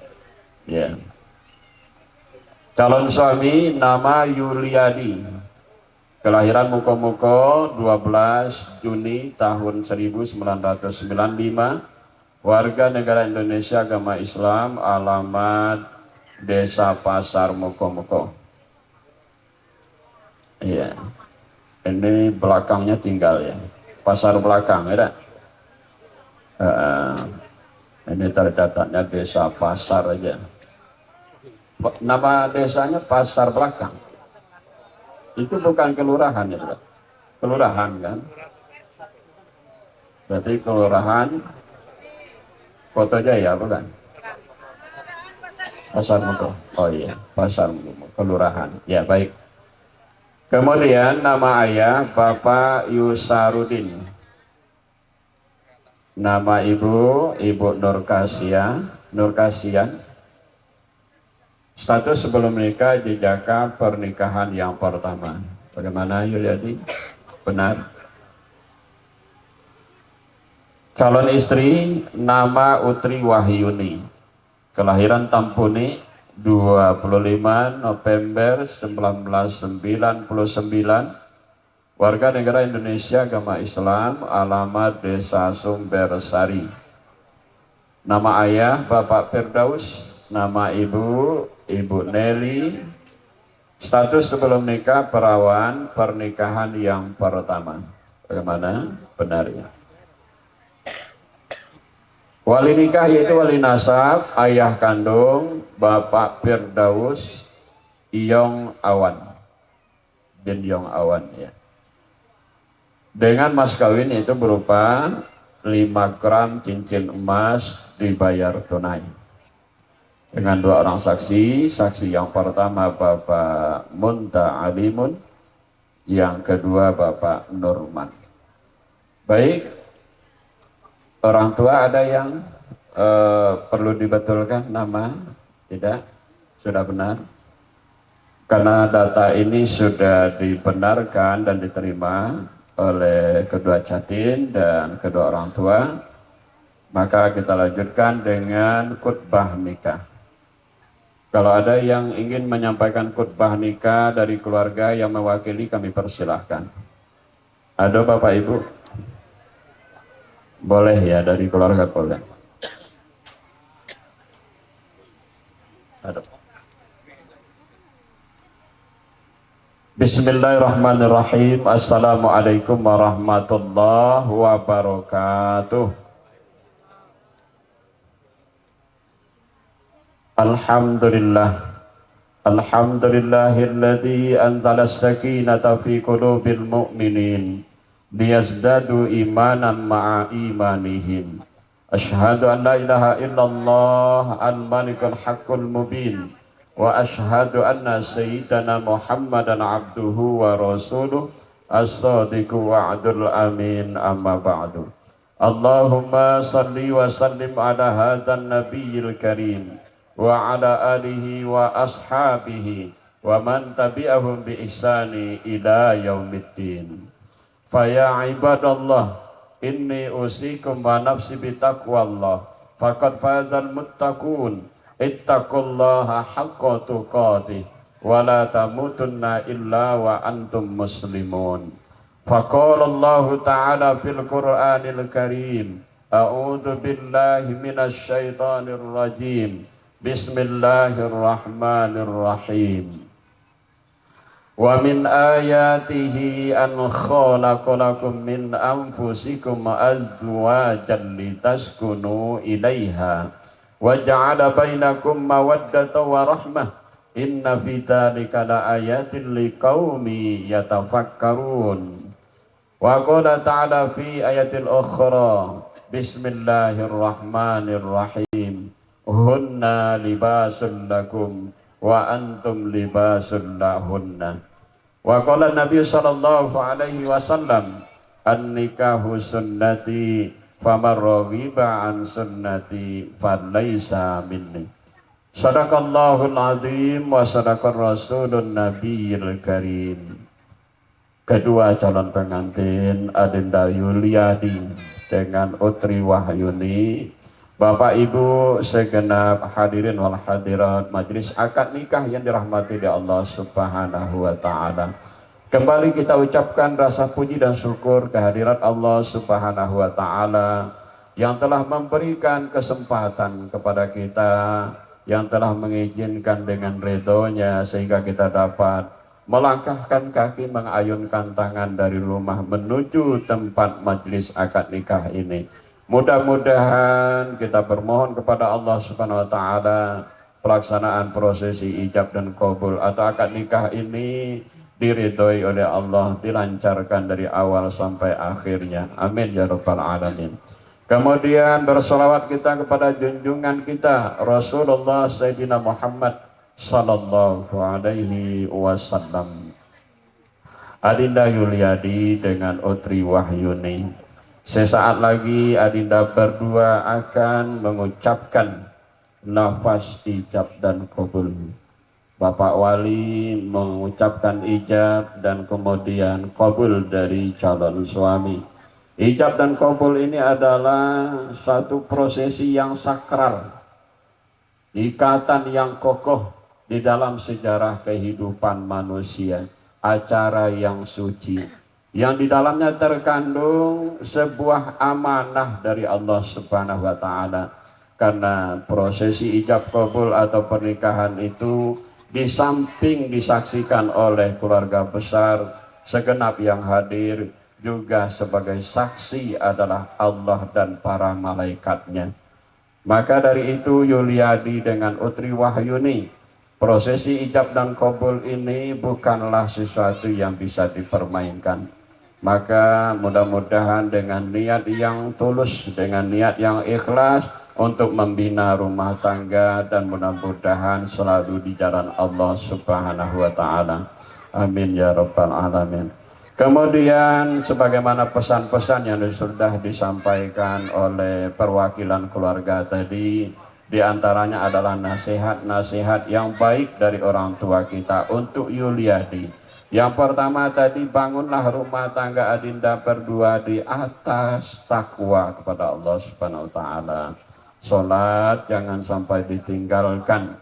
Ya. Calon suami nama Yuliadi, kelahiran Muko-Muko 12 Juni tahun 1995, warga negara Indonesia, agama Islam, alamat Desa Pasar Muko-Muko. Iya, ini belakangnya tinggal ya, pasar belakang ya. Ini tercatatnya Desa Pasar aja. Nama desanya Pasar Belakang. Itu bukan kelurahan ya, Pak. Kelurahan kan? Berarti kelurahan Kota Jaya bukan? Pasar Muko. Oh iya, Pasar Muko, kelurahan. Ya, baik. Kemudian nama ayah Bapak Yusarudin. Nama ibu Nurkasian. Status sebelum menikah, jejaka pernikahan yang pertama. Bagaimana Yuliadi? Benar. Calon istri nama Utri Wahyuni. Kelahiran Tampuni 25 November 1999. Warga negara Indonesia, agama Islam, alamat Desa Sumbersari. Nama ayah Bapak Firdaus, nama ibu Nelly. Status sebelum nikah perawan, pernikahan yang pertama. Bagaimana? Benarnya. Wali nikah yaitu wali nasab, ayah kandung Bapak Firdaus Iyong Awan bin Yong Awan ya. Dengan mas kawin itu berupa 5 gram cincin emas dibayar tunai. Dengan 2 orang saksi, saksi yang pertama Bapak Munta'alimun, yang kedua Bapak Nurman. Baik, orang tua ada yang perlu dibetulkan nama? Tidak? Sudah benar? Karena data ini sudah dibenarkan dan diterima oleh kedua Catin dan kedua orang tua, maka kita lanjutkan dengan khutbah nikah. Kalau ada yang ingin menyampaikan khutbah nikah dari keluarga yang mewakili, kami persilahkan. Ada Bapak Ibu? Boleh ya, dari keluarga boleh. Ada. Bismillahirrahmanirrahim. Assalamualaikum warahmatullahi wabarakatuh. Alhamdulillahilladzi anzala as-sakinata fi qulubil mu'minin liyazdadu imanan ma'a imanihim. Asyhadu an la ilaha illallah al-malikul haqqul mubin wa asyhadu anna sayyidana Muhammadan abduhu wa rasuluh as-sadiqu wa'dul amin, amma ba'du. Allahumma salli wa sallim ala hadzal nabiyil karim wa ala alihi wa ashabihi wa man tabi'ahum bi ihsani ila yaumiddin. Fa ya ibadallah, inni usikum wa nafsi bi taqwallah, faqad fazal muttaqun, ittaqullaha haqqa tuqatih wa la tamutunna illa wa antum muslimun. Faqala Allah ta'ala fil Qur'anil Karim, a'udzu billahi minasy syaithanir rajim. Bismillahirrahmanirrahim. Wa min ayatihi an khalaqa lakum min anfusikum azwajan litaskunu ilaiha wa ja'ala bainakum mawaddatan wa rahmah. Inna fi dzalika laayatin liqaumi yatafakkarun. Wa qala ta'ala fi ayatil ukhra, Bismillahirrahmanirrahim. Hunna libasun lakum wa antum libasun lahunna. Wa qala Nabi sallallahu alaihi wasallam, an-nikahu sunnati faman raghiba an sunnati falaysa minni. Sadaqallahul azim wa sadaqar rasulun nabiyil karim. Kedua calon pengantin Adinda Yuliadi dengan Utri Wahyuni, Bapak Ibu segenap hadirin wal hadirat majelis akad nikah yang dirahmati oleh Allah Subhanahu wa taala. Kembali kita ucapkan rasa puji dan syukur kehadirat Allah Subhanahu wa taala yang telah memberikan kesempatan kepada kita, yang telah mengizinkan dengan ridhonya sehingga kita dapat melangkahkan kaki, mengayunkan tangan dari rumah menuju tempat majelis akad nikah ini. Mudah-mudahan kita bermohon kepada Allah Subhanahu wa taala pelaksanaan prosesi ijab dan qabul atau akad nikah ini diridhoi oleh Allah, dilancarkan dari awal sampai akhirnya. Amin ya rabbal alamin. Kemudian bersolawat kita kepada junjungan kita Rasulullah Sayyidina Muhammad sallallahu alaihi wasallam. Adinda Yuliadi dengan Utri Wahyuni. Sesaat lagi Adinda berdua akan mengucapkan nafas ijab dan qabul. Bapak Wali mengucapkan ijab dan kemudian qabul dari calon suami. Ijab dan qabul ini adalah satu prosesi yang sakral, ikatan yang kokoh di dalam sejarah kehidupan manusia, acara yang suci yang di dalamnya terkandung sebuah amanah dari Allah Subhanahu wa taala. Karena prosesi ijab qabul atau pernikahan itu di samping disaksikan oleh keluarga besar, segenap yang hadir juga sebagai saksi adalah Allah dan para malaikatnya. Maka dari itu Yuliadi dengan Utri Wahyuni, prosesi ijab dan qabul ini bukanlah sesuatu yang bisa dipermainkan. Maka mudah-mudahan dengan niat yang tulus, dengan niat yang ikhlas untuk membina rumah tangga dan mudah-mudahan selalu di jalan Allah Subhanahu wa taala. Amin ya rabbal alamin. Kemudian sebagaimana pesan-pesan yang sudah disampaikan oleh perwakilan keluarga tadi, diantaranya adalah nasihat-nasihat yang baik dari orang tua kita untuk Yuliadi. Yang pertama tadi, bangunlah rumah tangga adinda berdua di atas takwa kepada Allah Subhanahu wa taala. Salat jangan sampai ditinggalkan.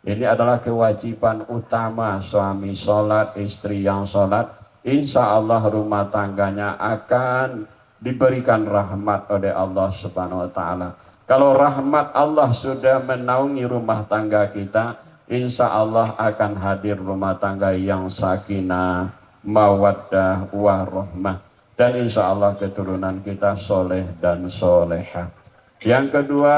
Ini adalah kewajiban utama suami salat, istri yang salat. Insya Allah rumah tangganya akan diberikan rahmat oleh Allah Subhanahu wa taala. Kalau rahmat Allah sudah menaungi rumah tangga kita, insya Allah akan hadir rumah tangga yang sakinah, mawaddah, warahmah. Dan insya Allah keturunan kita soleh dan soleha. Yang kedua,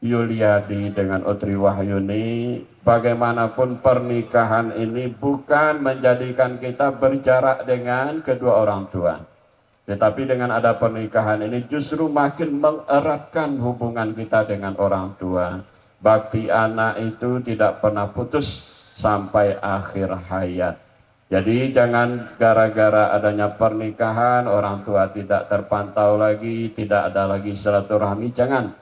Yuliadi dengan Utri Wahyuni, bagaimanapun pernikahan ini bukan menjadikan kita berjarak dengan kedua orang tua. Tetapi dengan ada pernikahan ini justru makin mengeratkan hubungan kita dengan orang tua. Bakti anak itu tidak pernah putus sampai akhir hayat. Jadi jangan gara-gara adanya pernikahan orang tua tidak terpantau lagi, tidak ada lagi silaturahmi, jangan.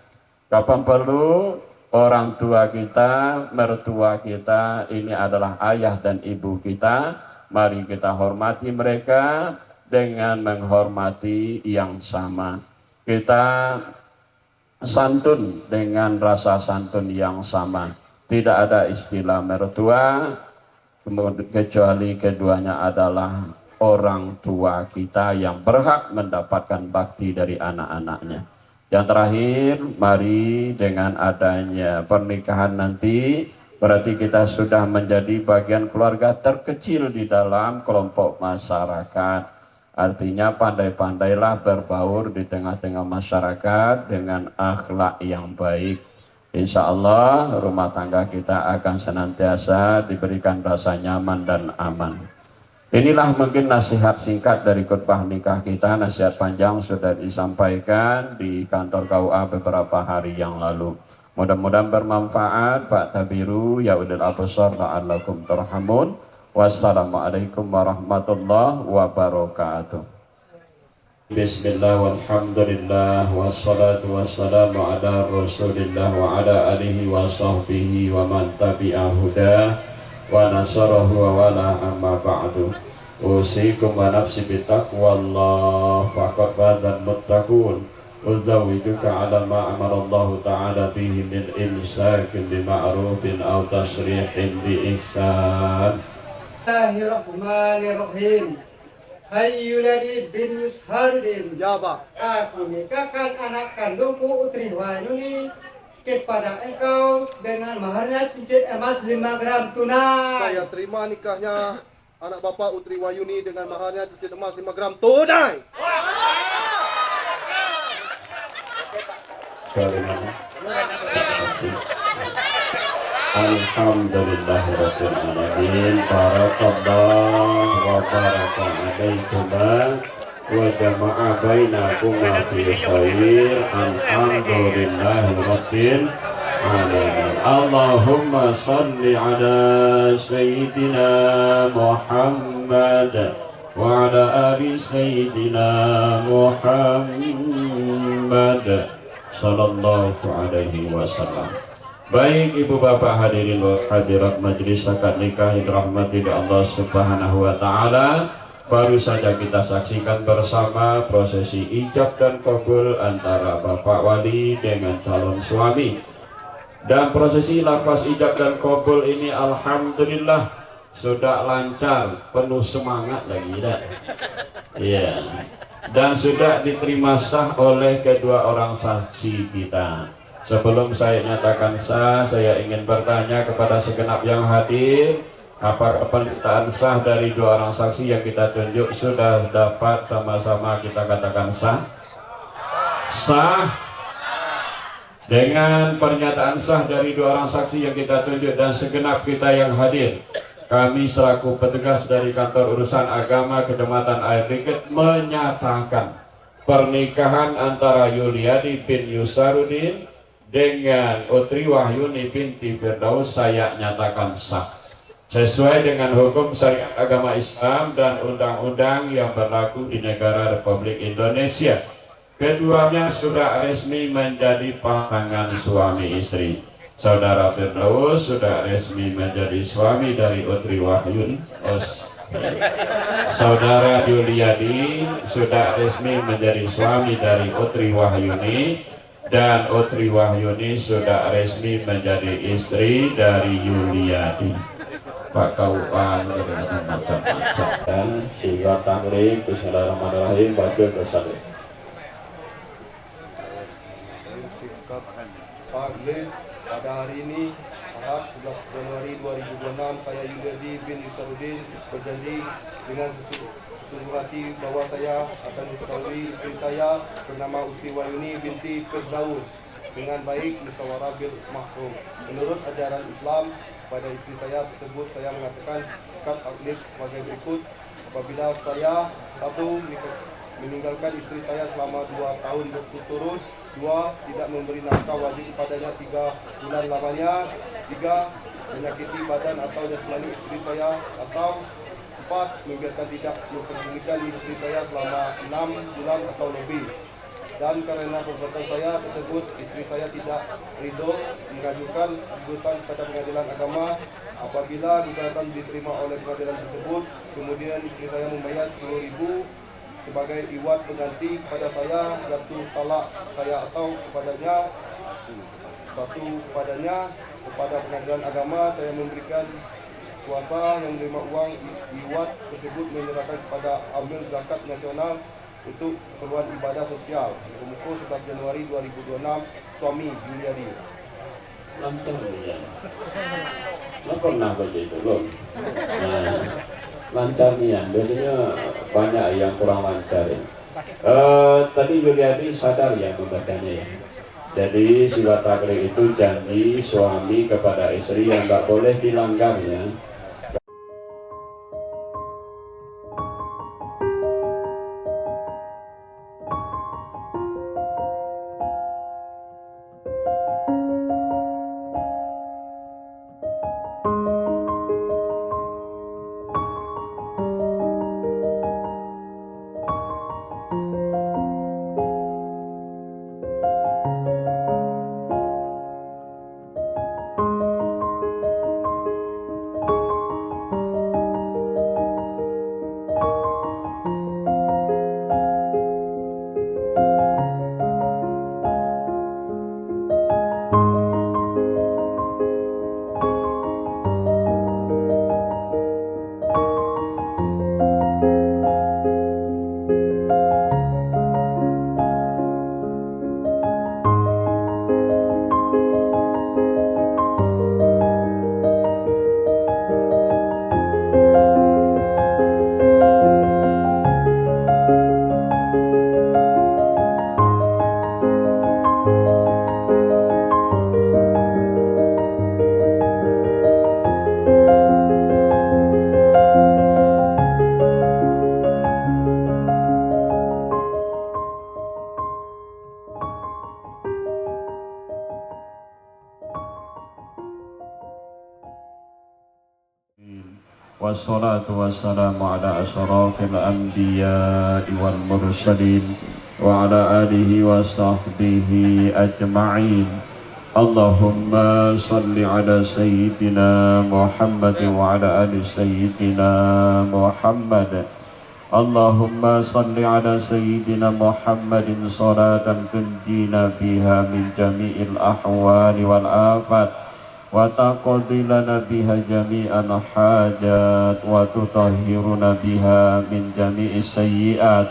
Kapan perlu orang tua kita, mertua kita, ini adalah ayah dan ibu kita. Mari kita hormati mereka dengan menghormati yang sama. Kita santun dengan rasa santun yang sama. Tidak ada istilah mertua, kecuali keduanya adalah orang tua kita yang berhak mendapatkan bakti dari anak-anaknya. Yang terakhir, mari dengan adanya pernikahan nanti, berarti kita sudah menjadi bagian keluarga terkecil di dalam kelompok masyarakat. Artinya pandai-pandailah berbaur di tengah-tengah masyarakat dengan akhlak yang baik. Insya Allah rumah tangga kita akan senantiasa diberikan rasa nyaman dan aman. Inilah mungkin nasihat singkat dari khutbah nikah kita. Nasihat panjang sudah disampaikan di kantor KUA beberapa hari yang lalu. Mudah-mudahan bermanfaat. Fa'tabiru ya ulil absar la'allakum turhamun. Wassalamualaikum warahmatullahi wabarakatuh. Bismillah walhamdulillah wassalatu wassalamu ala rasulillah wa ala alihi wa sahbihi wa man tabi'a huda wa nasarahu wa wala amma ba'du. Usikum wa nafsi bitaqwallah faqad fazal muttaqun. Uzawijuka ala ma amarallahu ta'ala bihi min imsakin bima'rufin aw tasrihin bi ihsan. Bismillahirrahmanirrahim. Hai Yuliadi bin Yusharudin, Ya Pak. aku nikahkan anak kandungku Utri Wahyuni kepada engkau dengan maharnya cincin emas 5 gram tunai. Saya terima nikahnya anak Bapak Utri Wahyuni dengan maharnya cincin emas 5 gram tunai. Alhamdulillahirabbil alamin. Barakallahu wa baraka alaikuma wa jama'a bainakuma fi khair. Alhamdulillahirabbil alamin. Allahumma salli ala sayyidina Muhammad wa ala ali sayyidina Muhammad sallallahu alaihi wasallam. Baik ibu bapak hadirin wa hadirat majelis akad nikah yang dirahmati Allah Subhanahu wa taala, baru saja kita saksikan bersama prosesi ijab dan kabul antara bapak wali dengan calon suami. Dan prosesi lafaz ijab dan kabul ini alhamdulillah sudah lancar, penuh semangat lagi dah. Iya. Dan sudah diterima sah oleh kedua orang saksi kita. Sebelum saya nyatakan sah, saya ingin bertanya kepada segenap yang hadir, apa pernyataan sah dari dua orang saksi yang kita tunjuk sudah dapat sama-sama kita katakan sah? Sah. Dengan pernyataan sah dari dua orang saksi yang kita tunjuk dan segenap kita yang hadir, kami selaku petugas dari kantor urusan agama Kecamatan Air Riket menyatakan pernikahan antara Yuliadi bin Yusharudin dengan Utri Wahyuni binti Firdaus saya nyatakan sah. sesuai dengan hukum syariat agama Islam dan undang-undang yang berlaku di negara Republik Indonesia. Keduanya sudah resmi menjadi pasangan suami istri. Saudara Firdaus sudah resmi menjadi suami dari Utri Wahyuni. Saudara Yuliadi sudah resmi menjadi suami dari Utri Wahyuni, dan Utri Wahyuni sudah resmi menjadi istri dari Yuliadi. Pak Kaupan macam-macam dan sehingga tamrin. Bismillahirrahmanirrahim. Baca bersama. Pak Glenn, pada hari ini Ahad 11 Januari 2026 saya Yuliadi bin Yusarudin berjanji dengan sesungguh hati bahwa saya akan mengetahui istri saya bernama Utri Wahyuni binti Firdaus dengan baik musyawarah bil mahrum. Menurut ajaran Islam, pada istri saya tersebut saya mengatakan akad akad sebagai berikut. Apabila saya satu meninggalkan istri saya selama 2 tahun berturut-turut, 2 tidak memberi nafkah wajib kepadanya 3 bulan lamanya, 3 menyakiti badan atau jasmani istri saya, atau 4 membiarkan tidak memperdulikan istri saya selama 6 bulan atau lebih. Dan karena perbuatan saya tersebut, istri saya tidak ridho mengajukan gugatan kepada pengadilan agama. Apabila gugatan diterima oleh pengadilan tersebut, kemudian istri saya membayar 10.000 sebagai iwat pengganti kepada saya, jatuh talak saya atau kepadanya, satu kepada pengadilan agama saya memberikan kuasa yang menerima uang iwat tersebut menyerahkan kepada amil zakat nasional untuk keperluan ibadah sosial. Bermuka 11 Januari 2026, suami Yuliadi. Lancar ya. Lo pernah baca itu loh. Nah, lancar nian. Biasanya banyak yang kurang lancar ya. Tadi Yuliadi sadar ya membacanya ya. Jadi siwat takrib itu janji suami kepada istri yang tak boleh dilanggar ya. Wassalatu wassalamu ala asyrafil anbiya'i wal mursalin wa ala alihi wa sahbihi ajma'in. Allahumma salli ala sayyidina Muhammad wa ala ali sayyidina Muhammad. Allahumma salli ala sayyidina Muhammadin salatan tunjina biha min jami'il ahwali wal afat wa taqdi lana biha jami'al hajat wa tutahhiruna biha min jami'is sayyi'at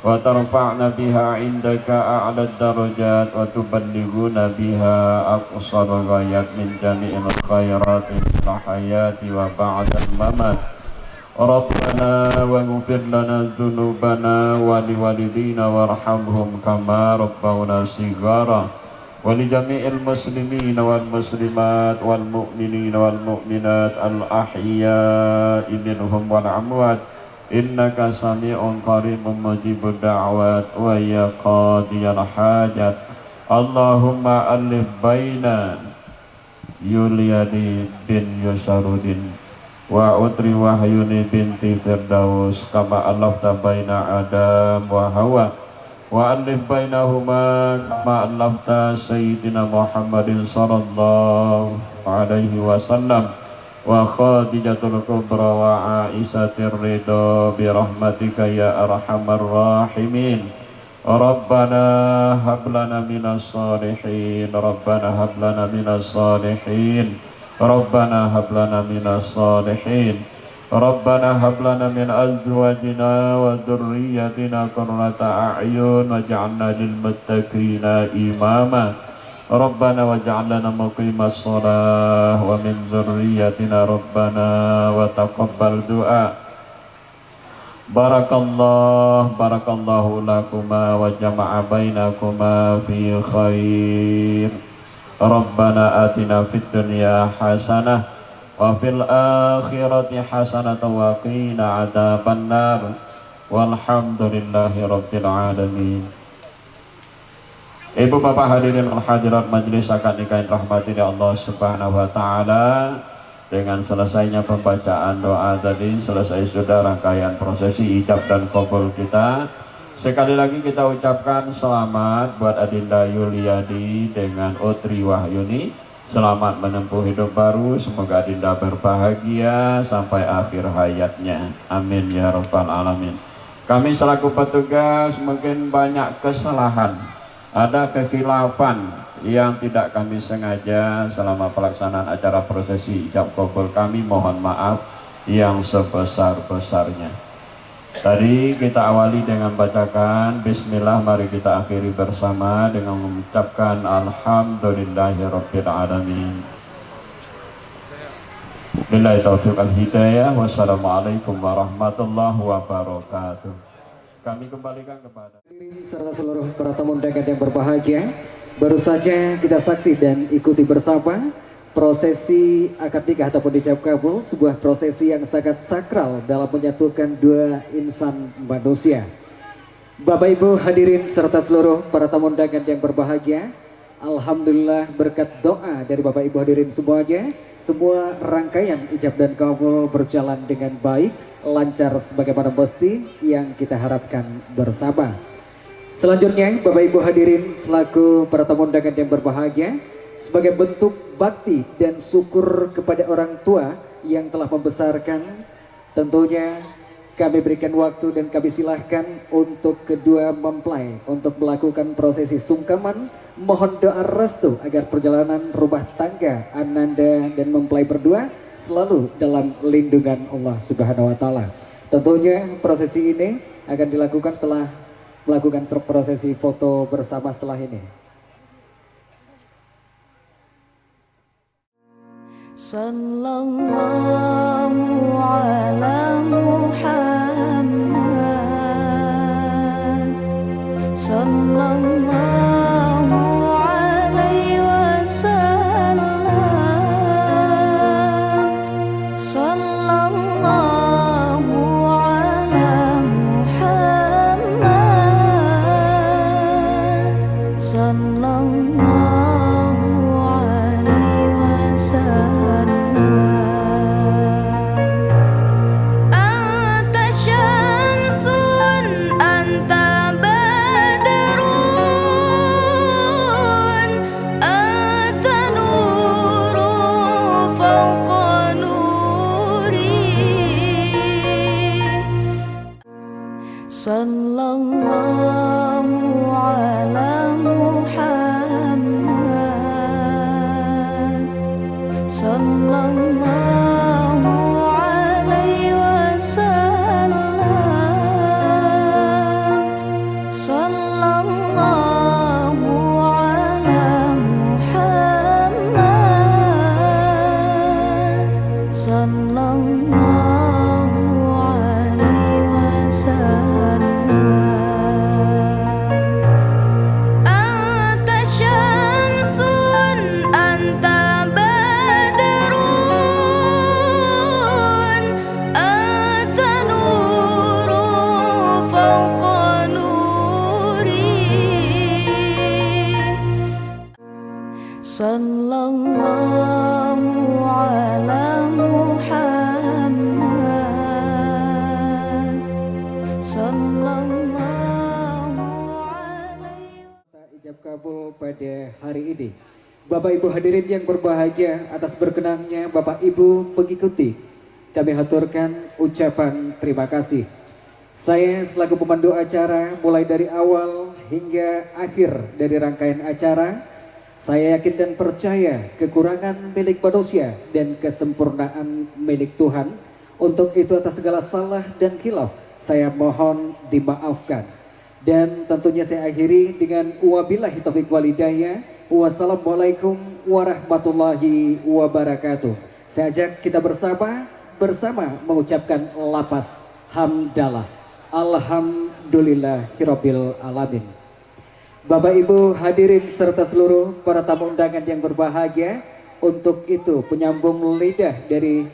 wa tarfa'na biha indaka a'la darajat wa tuballighuna biha aqsar ghayat min jami'il khairati fil hayati wa ba'dal mamat. Rabbana wa ghfir lana dhunubana wa liwalidina warhamhum kama rabbawna shighara. ولجميع المسلمين والمسلمات والمؤمنين والمؤمنات الأحياء منهم والأموات إنك سميع قريب مجيب الدعوات ويا قاضي الحاجات. اللهم ألف بين Yuliadi bin Yusarudin wa utri wahyuni binti Firdaus kama alafta baina Adam wa Hawa wa alif bainahuma kama alafta Sayyidina Muhammadin sallallahu alaihi wasallam wa Khadijatul Kubra wa Aisyatir Ridha bi rahmatika ya arhamar rahimin. Rabbana hab lana minas salihin, Rabbana hab lana minas salihin, Rabbana hab lana minas salihin, Rabbana hab lana min azwajina wa dhurriyyatina qurrata a'yun waj'alna lil muttaqina imama. Rabbana waj'al lana muqimas shalah wa min dhurriyyatina Rabbana wa taqabbal du'a. Barakallahu lakuma wa jama'a bainakuma fi khair. Rabbana atina fid dunya hasanah wa fil akhirati hasanah wa qina adzabannar. Walhamdulillahi rabbil alamin. Ibu bapak hadirin hadirat majelis akad nikah yang rahmati Allah subhanahu wa ta'ala, dengan selesainya pembacaan doa tadi, selesai sudah rangkaian prosesi ijab dan kabul kita. Sekali lagi kita ucapkan selamat buat Adinda Yuliadi dengan Utri Wahyuni. Selamat menempuh hidup baru, semoga Adinda berbahagia sampai akhir hayatnya. Amin ya rabbal alamin. Kami selaku petugas mungkin banyak kesalahan, ada kekhilafan yang tidak kami sengaja selama pelaksanaan acara prosesi ijab kabul. Kami mohon maaf yang sebesar-besarnya. Tadi kita awali dengan bacakan bismillah, mari kita akhiri bersama dengan mengucapkan alhamdulillahirabbil alamin. Billahi taufiq wal hidayah. Wassalamualaikum warahmatullahi wabarakatuh. Kami kembalikan kepada serta seluruh para tamu undangan yang berbahagia. Baru saja kita saksi dan ikuti bersama prosesi akad nikah ataupun ijab kabul, sebuah prosesi yang sangat sakral dalam menyatukan dua insan manusia. Bapak Ibu hadirin serta seluruh para tamu undangan yang berbahagia, alhamdulillah berkat doa dari Bapak Ibu hadirin semuanya, semua rangkaian ijab dan kabul berjalan dengan baik, lancar sebagaimana mesti yang kita harapkan bersama. Selanjutnya Bapak Ibu hadirin selaku para tamu undangan yang berbahagia, sebagai bentuk bakti dan syukur kepada orang tua yang telah membesarkan, tentunya kami berikan waktu dan kami silahkan untuk kedua mempelai untuk melakukan prosesi sungkaman. Mohon doa restu agar perjalanan rumah tangga Ananda dan mempelai berdua selalu dalam lindungan Allah Subhanahu wa taala. Tentunya prosesi ini akan dilakukan setelah melakukan prosesi foto bersama setelah ini. Sallallahu ala Muhammad, sallallahu alaihi wasallam, sallallahu ala Muhammad, sallallahu alaihi wasallam. Sallallahu ala Muhammad, sallallahu alaihi wasallam, sallallahu ala Muhammad, sallallahu sallallahu ala Muhammad. pada hari ini. Bapak Ibu hadirin yang berbahagia, atas berkenannya Bapak Ibu mengikuti, kami haturkan ucapan terima kasih. Saya selaku pemandu acara mulai dari awal hingga akhir dari rangkaian acara, saya yakin dan percaya kekurangan milik manusia dan kesempurnaan milik Tuhan. Untuk itu atas segala salah dan khilaf saya mohon dimaafkan. Dan tentunya saya akhiri dengan wabillahi taufiq walhidayah. Wassalamualaikum warahmatullahi wabarakatuh. Saya ajak kita bersama mengucapkan lapas hamdalah. Alhamdulillahirabbil alamin. Bapak Ibu hadirin serta seluruh para tamu undangan yang berbahagia, untuk itu penyambung lidah dari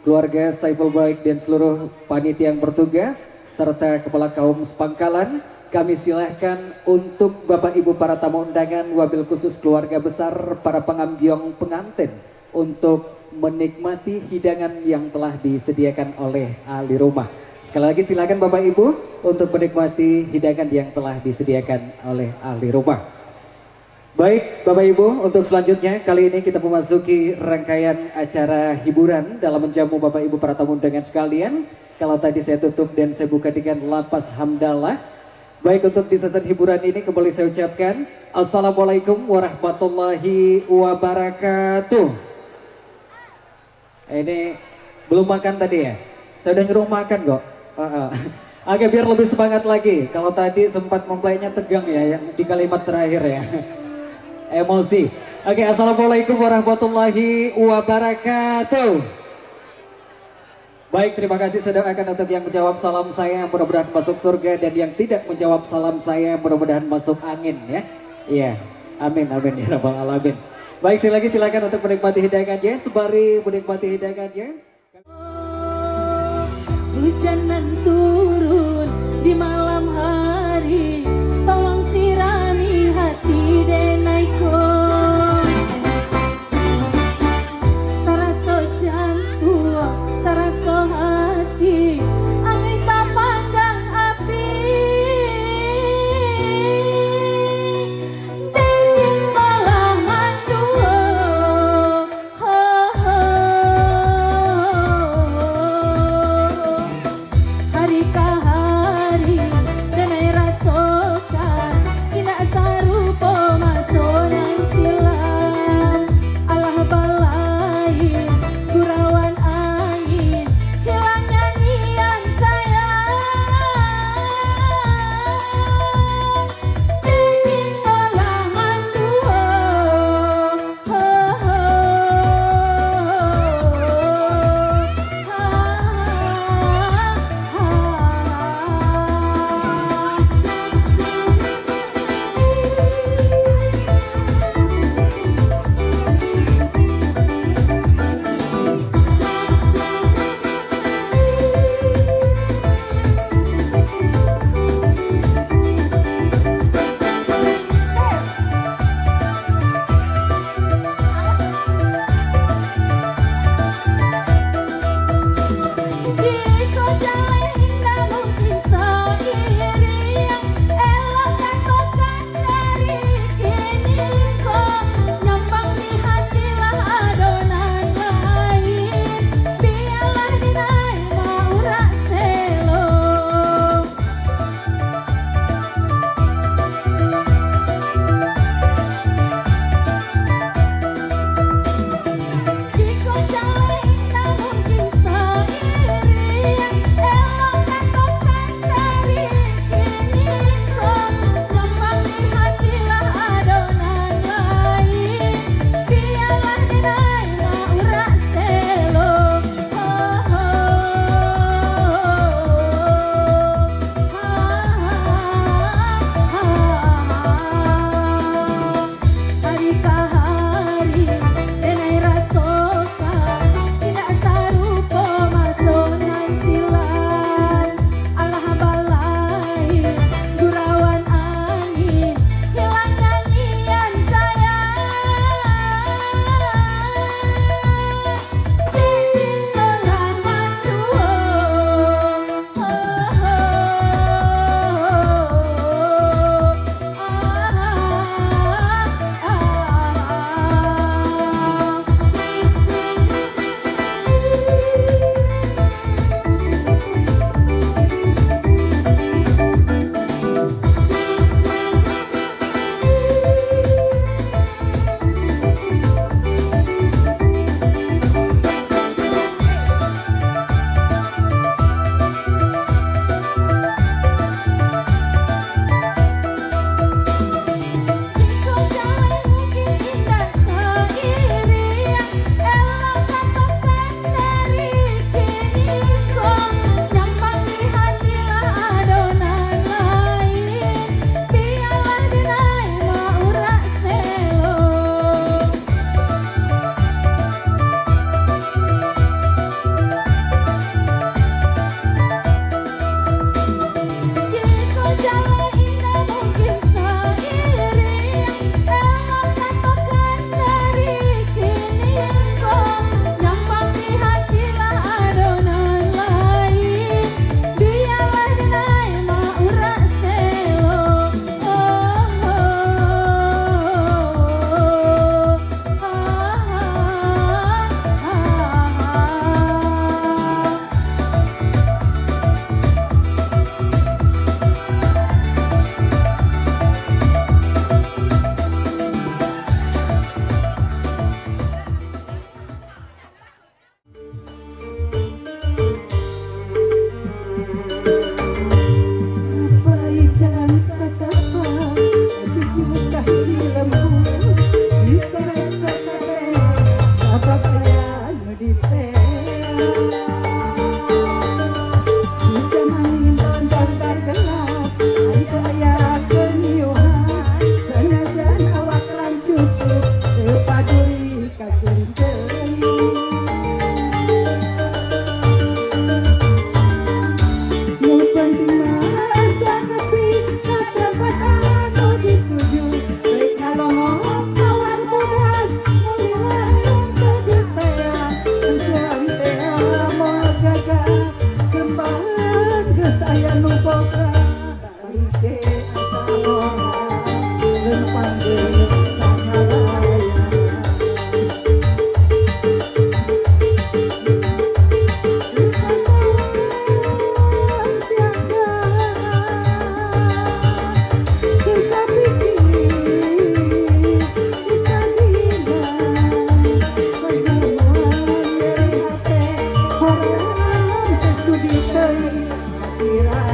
keluarga Saiful Baik dan seluruh panitia yang bertugas serta kepala kaum Sepangkalan, kami silahkan untuk Bapak Ibu para tamu undangan, wabil khusus keluarga besar para pengambiong pengantin untuk menikmati hidangan yang telah disediakan oleh ahli rumah. Sekali lagi silakan Bapak Ibu untuk menikmati hidangan yang telah disediakan oleh ahli rumah. Baik Bapak Ibu, untuk selanjutnya kali ini kita memasuki rangkaian acara hiburan dalam menjamu Bapak Ibu para tamu undangan sekalian. Kalau tadi saya tutup dan saya buka dengan lapas hamdalah. Baik, untuk di sesi hiburan ini kembali saya ucapkan Assalamualaikum warahmatullahi wabarakatuh. Ini belum makan tadi ya? Saya udah nyuruh makan kok. Agak biar lebih semangat lagi. Kalau tadi sempat mempelainya tegang ya yang di kalimat terakhir ya. Emosi. Oke, assalamualaikum warahmatullahi wabarakatuh. Baik, terima kasih sudah akan untuk yang menjawab salam saya mudah-mudahan masuk surga, dan yang tidak menjawab salam saya mudah-mudahan masuk angin ya. Iya, amin amin ya rabbal alamin. Baik, silakan untuk menikmati hidangannya. Sembari menikmati hidangannya, Hujanan turun di malam hari, tolong sirami hati denaiku. Saraso jantung, saraso hati, angin tak pandang api. Dejin tolah manduo, ho ho. Hari ke hari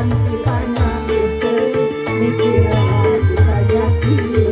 kitanya gitu mikir kitanya gitu.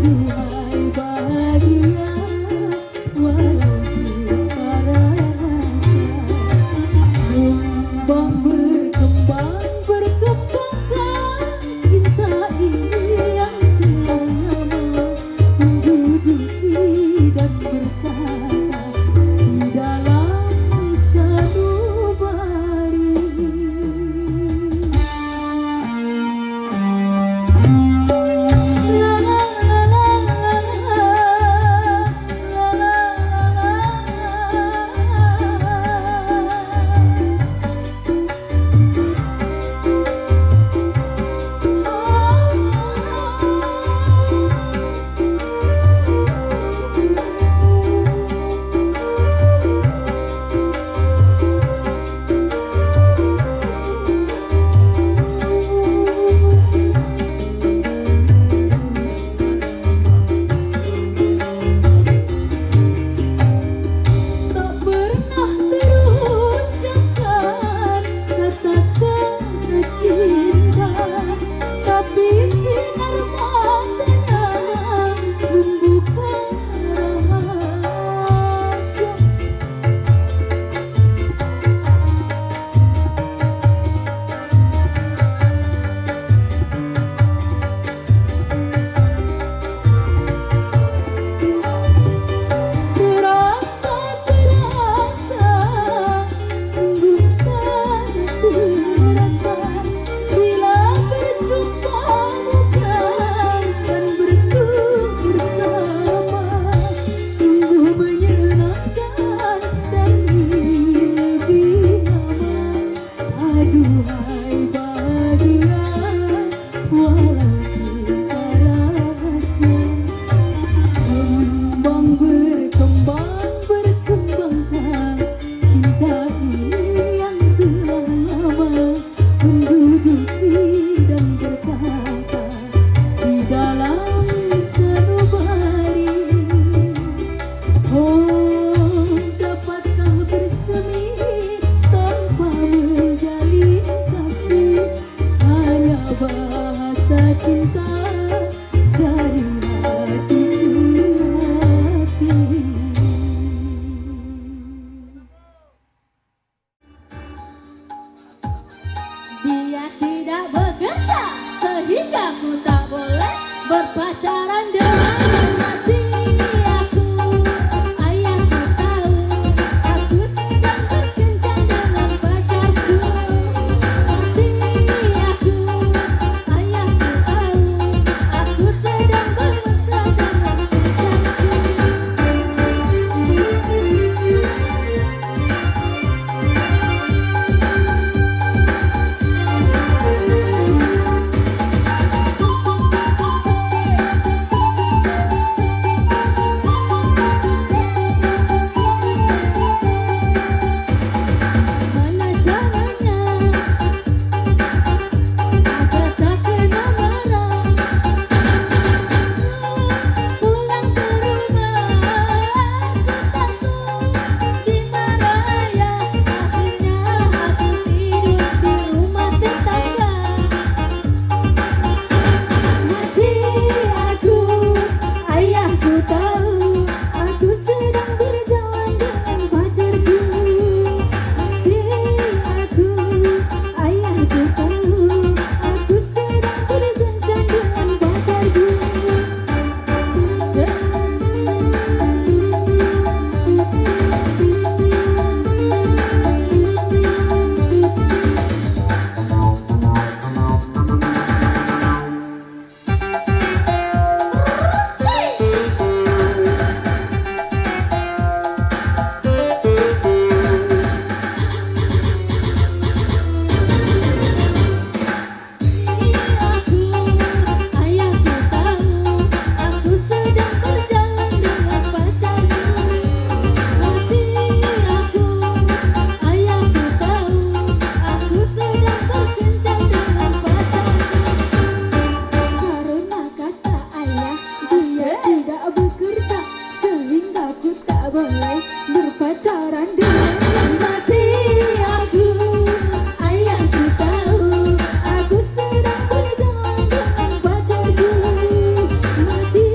Aduhai bahagia walau cinta rasa. Kembang berkembang berkembangkan cinta ini yang telah lama menduduki dan berkata di dalam sanubari. La la la la la la la tak pernah terucapkan kata-kata cinta, tapi sinar matanya membuka rahasia. Terasa, sungguh sangat terasa bila berjumpa muka dan bertemu bersama. Sungguh menyenangkan dan lebih nyaman. Aduhai bahagia walau cinta rahasia. Kembang berkembang berkembangkan cinta ini yang telah lama menduduki dan berkata di dalam sanubari. Oh, dapatkah bersemi tanpa menjalin kasih, hanya bahasa cinta dari hati ke hati. Dia tidak bekerja sehingga ku tak boleh berpacaran dengan mati aku. Ayahku tahu aku sedang berkencan dengan pacarku. Mati aku. Ayahku tahu aku sedang bermesra dengan pacarku. Mana caranya agar tak kena marah, pulang ke rumah aku takut dimarahi ayah. Akhirnya aku tidur di rumah tetangga. Mati aku, ayahku tahu aku sedang berjalan dengan pacarku. Mati aku, ayahku tahu aku sedang berkencan dengan pacarku. Mati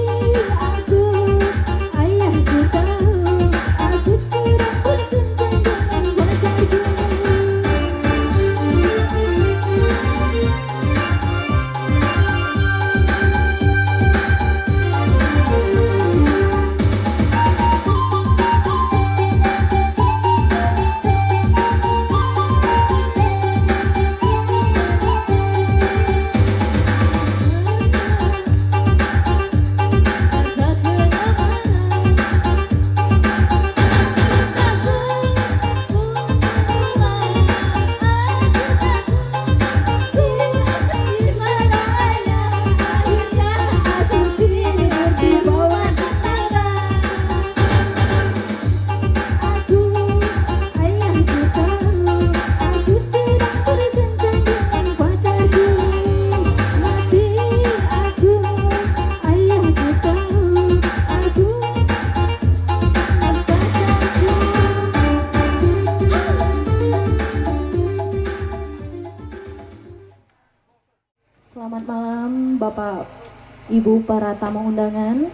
Bapak Ibu para tamu undangan,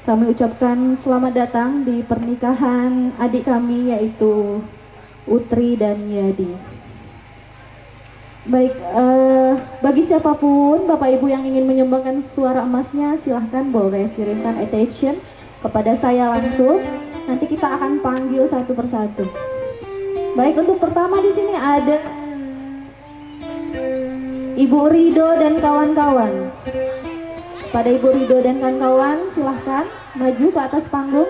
kami ucapkan selamat datang di pernikahan adik kami yaitu Utri dan Yadi. Baik, bagi siapapun Bapak Ibu yang ingin menyumbangkan suara emasnya, silahkan boleh kirimkan attention kepada saya langsung. Nanti kita akan panggil satu persatu. Baik, untuk pertama di sini ada Ibu Rido dan kawan-kawan. Pada Ibu Rido dan kawan-kawan, silahkan maju ke atas panggung.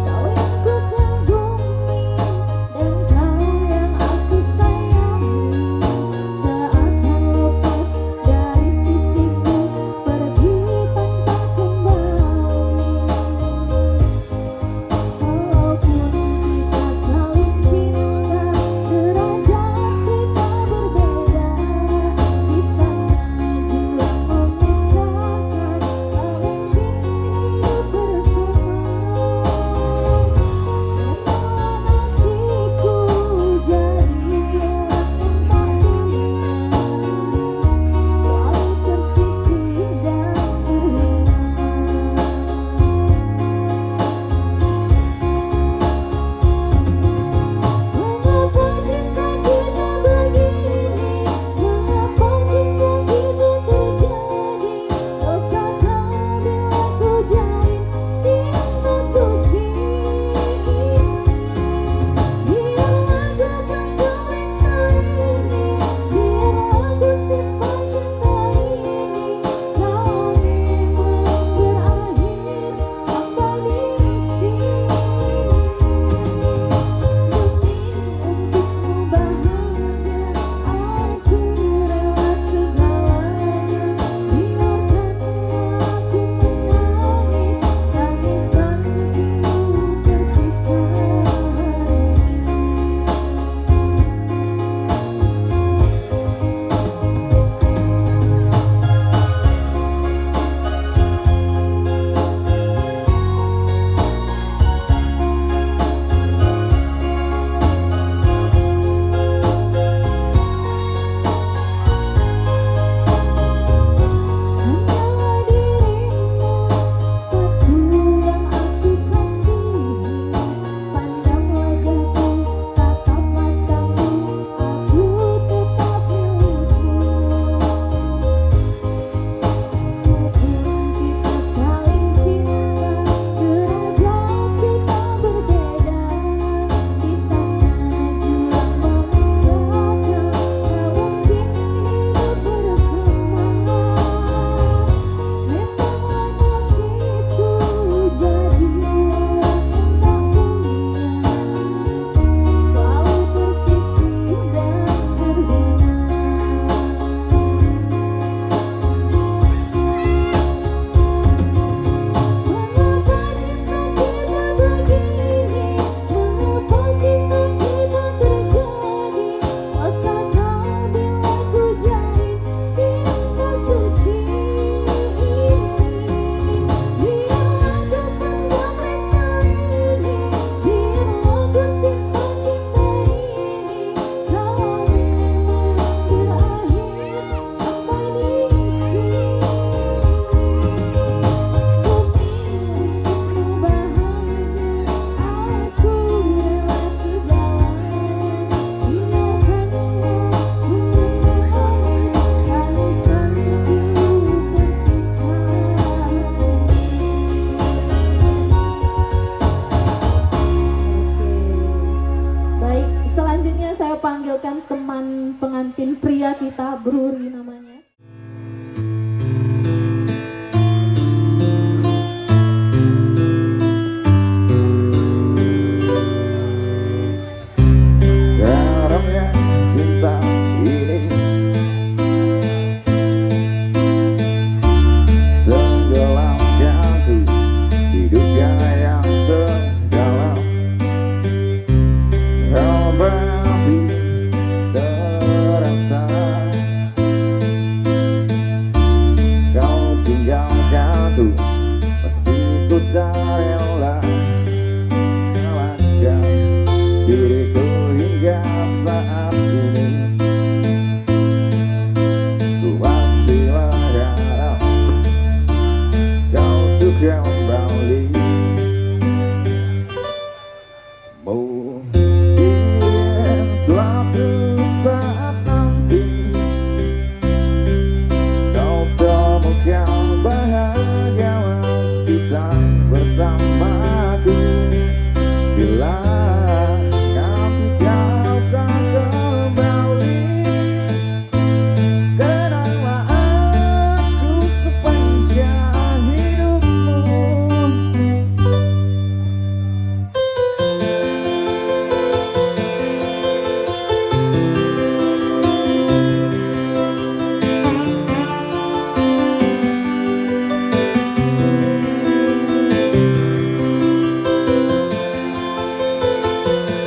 Kau yang ku kagum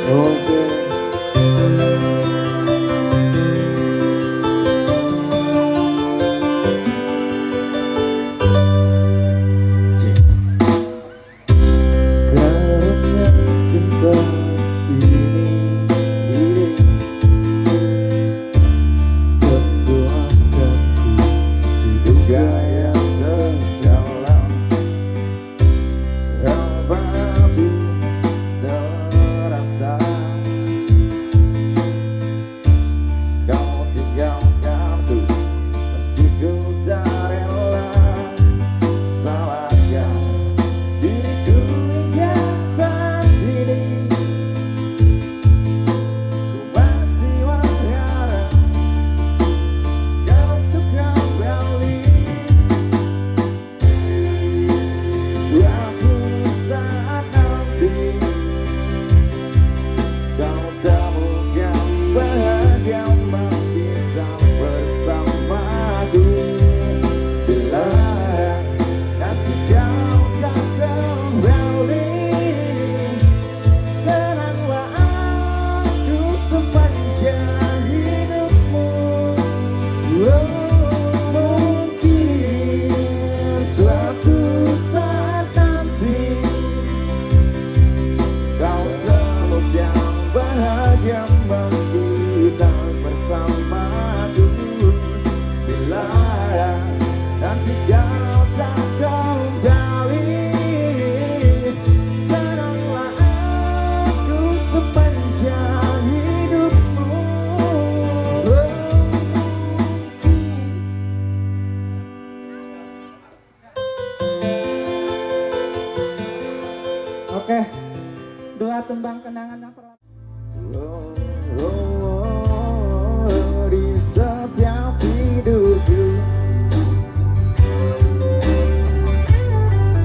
Oke. Karena cinta ini tentu akan diduga yang terdalam, berarti terasa kau tinggalkanku meski ku tak rela. Salahkah diriku hingga saat ini? Ku masih berharap kau untuk kembali. Suatu saat nanti kau temukan bahagia meski tak bersamaku. Bila nanti kau tak kembali, kenanglah aku sepanjang hidupmu. Mungkin suatu saat nanti kau temukan bahagia meski tak bersamaku. Bila nanti kau tak kembali, kenanglah aku sepanjang hidupmu. Oke, dua tembang kenangan yang Di setiap hidupku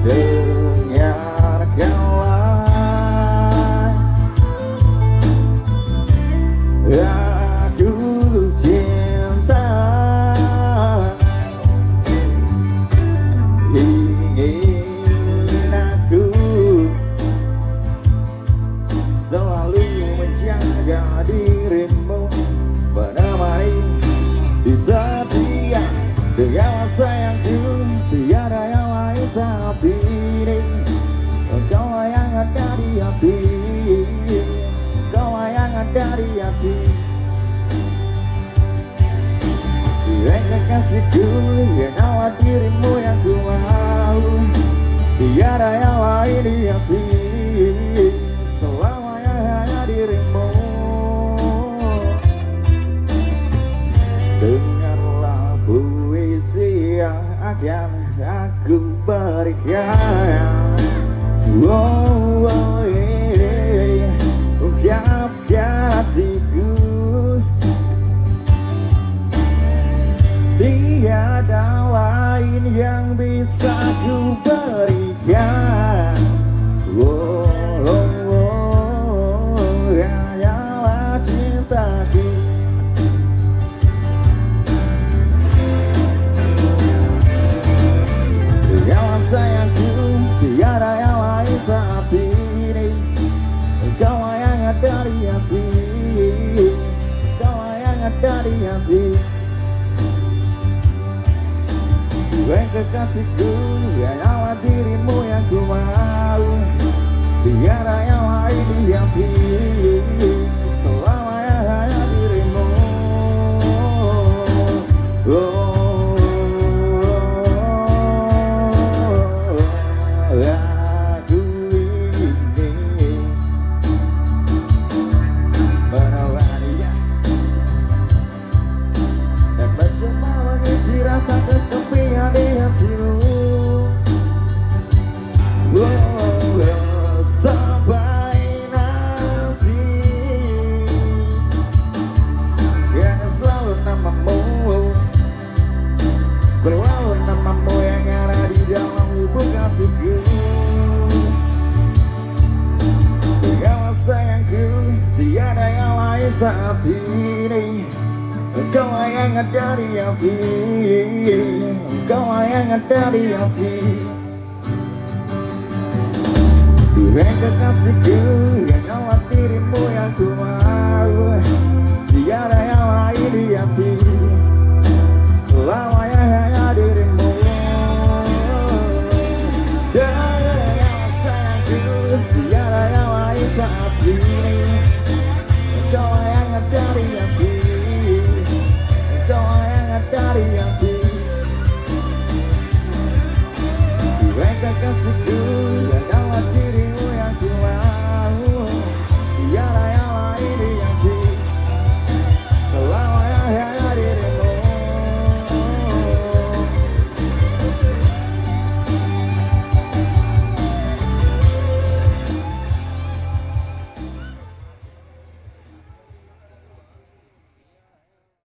dengarkanlah aku cinta, ingin aku selalu menjaga dirimu, menemani di setiap dengan sayangku. Tiada yang lain saat ini, engkaulah yang ada di hati, engkaulah yang ada di hati. Kekasihku, hanyalah dirimu yang ku mau, tiada yang lain di hati, selamanya hanya dirimu. Dengarlah puisi yang akan aku berikan. Ungkapkan hatiku, tiada lain yang bisa ku berikan. Hanyalah cintaku. Dengarlah sayangku, tiada yang lain saat ini, engkaulah yang ada di hati, engkaulah yang ada di hati. Kekasihku, hanyalah dirimu yang ku mau, tiada yang lain di hati, selamanya hanya dirimu. Aku ingin merawatnya dan mencoba mengisi rasa kesepian di hatimu. Sampai nanti yang selalu namamu, selalu namamu yang ada di dalam lubuk hatiku. Dengarlah sayangku, tiada yang lain saat ini, engkaulah yang ada di hati, engkaulah yang ada di hati. Kekasihku, hanyalah dirimu yang kekasihku.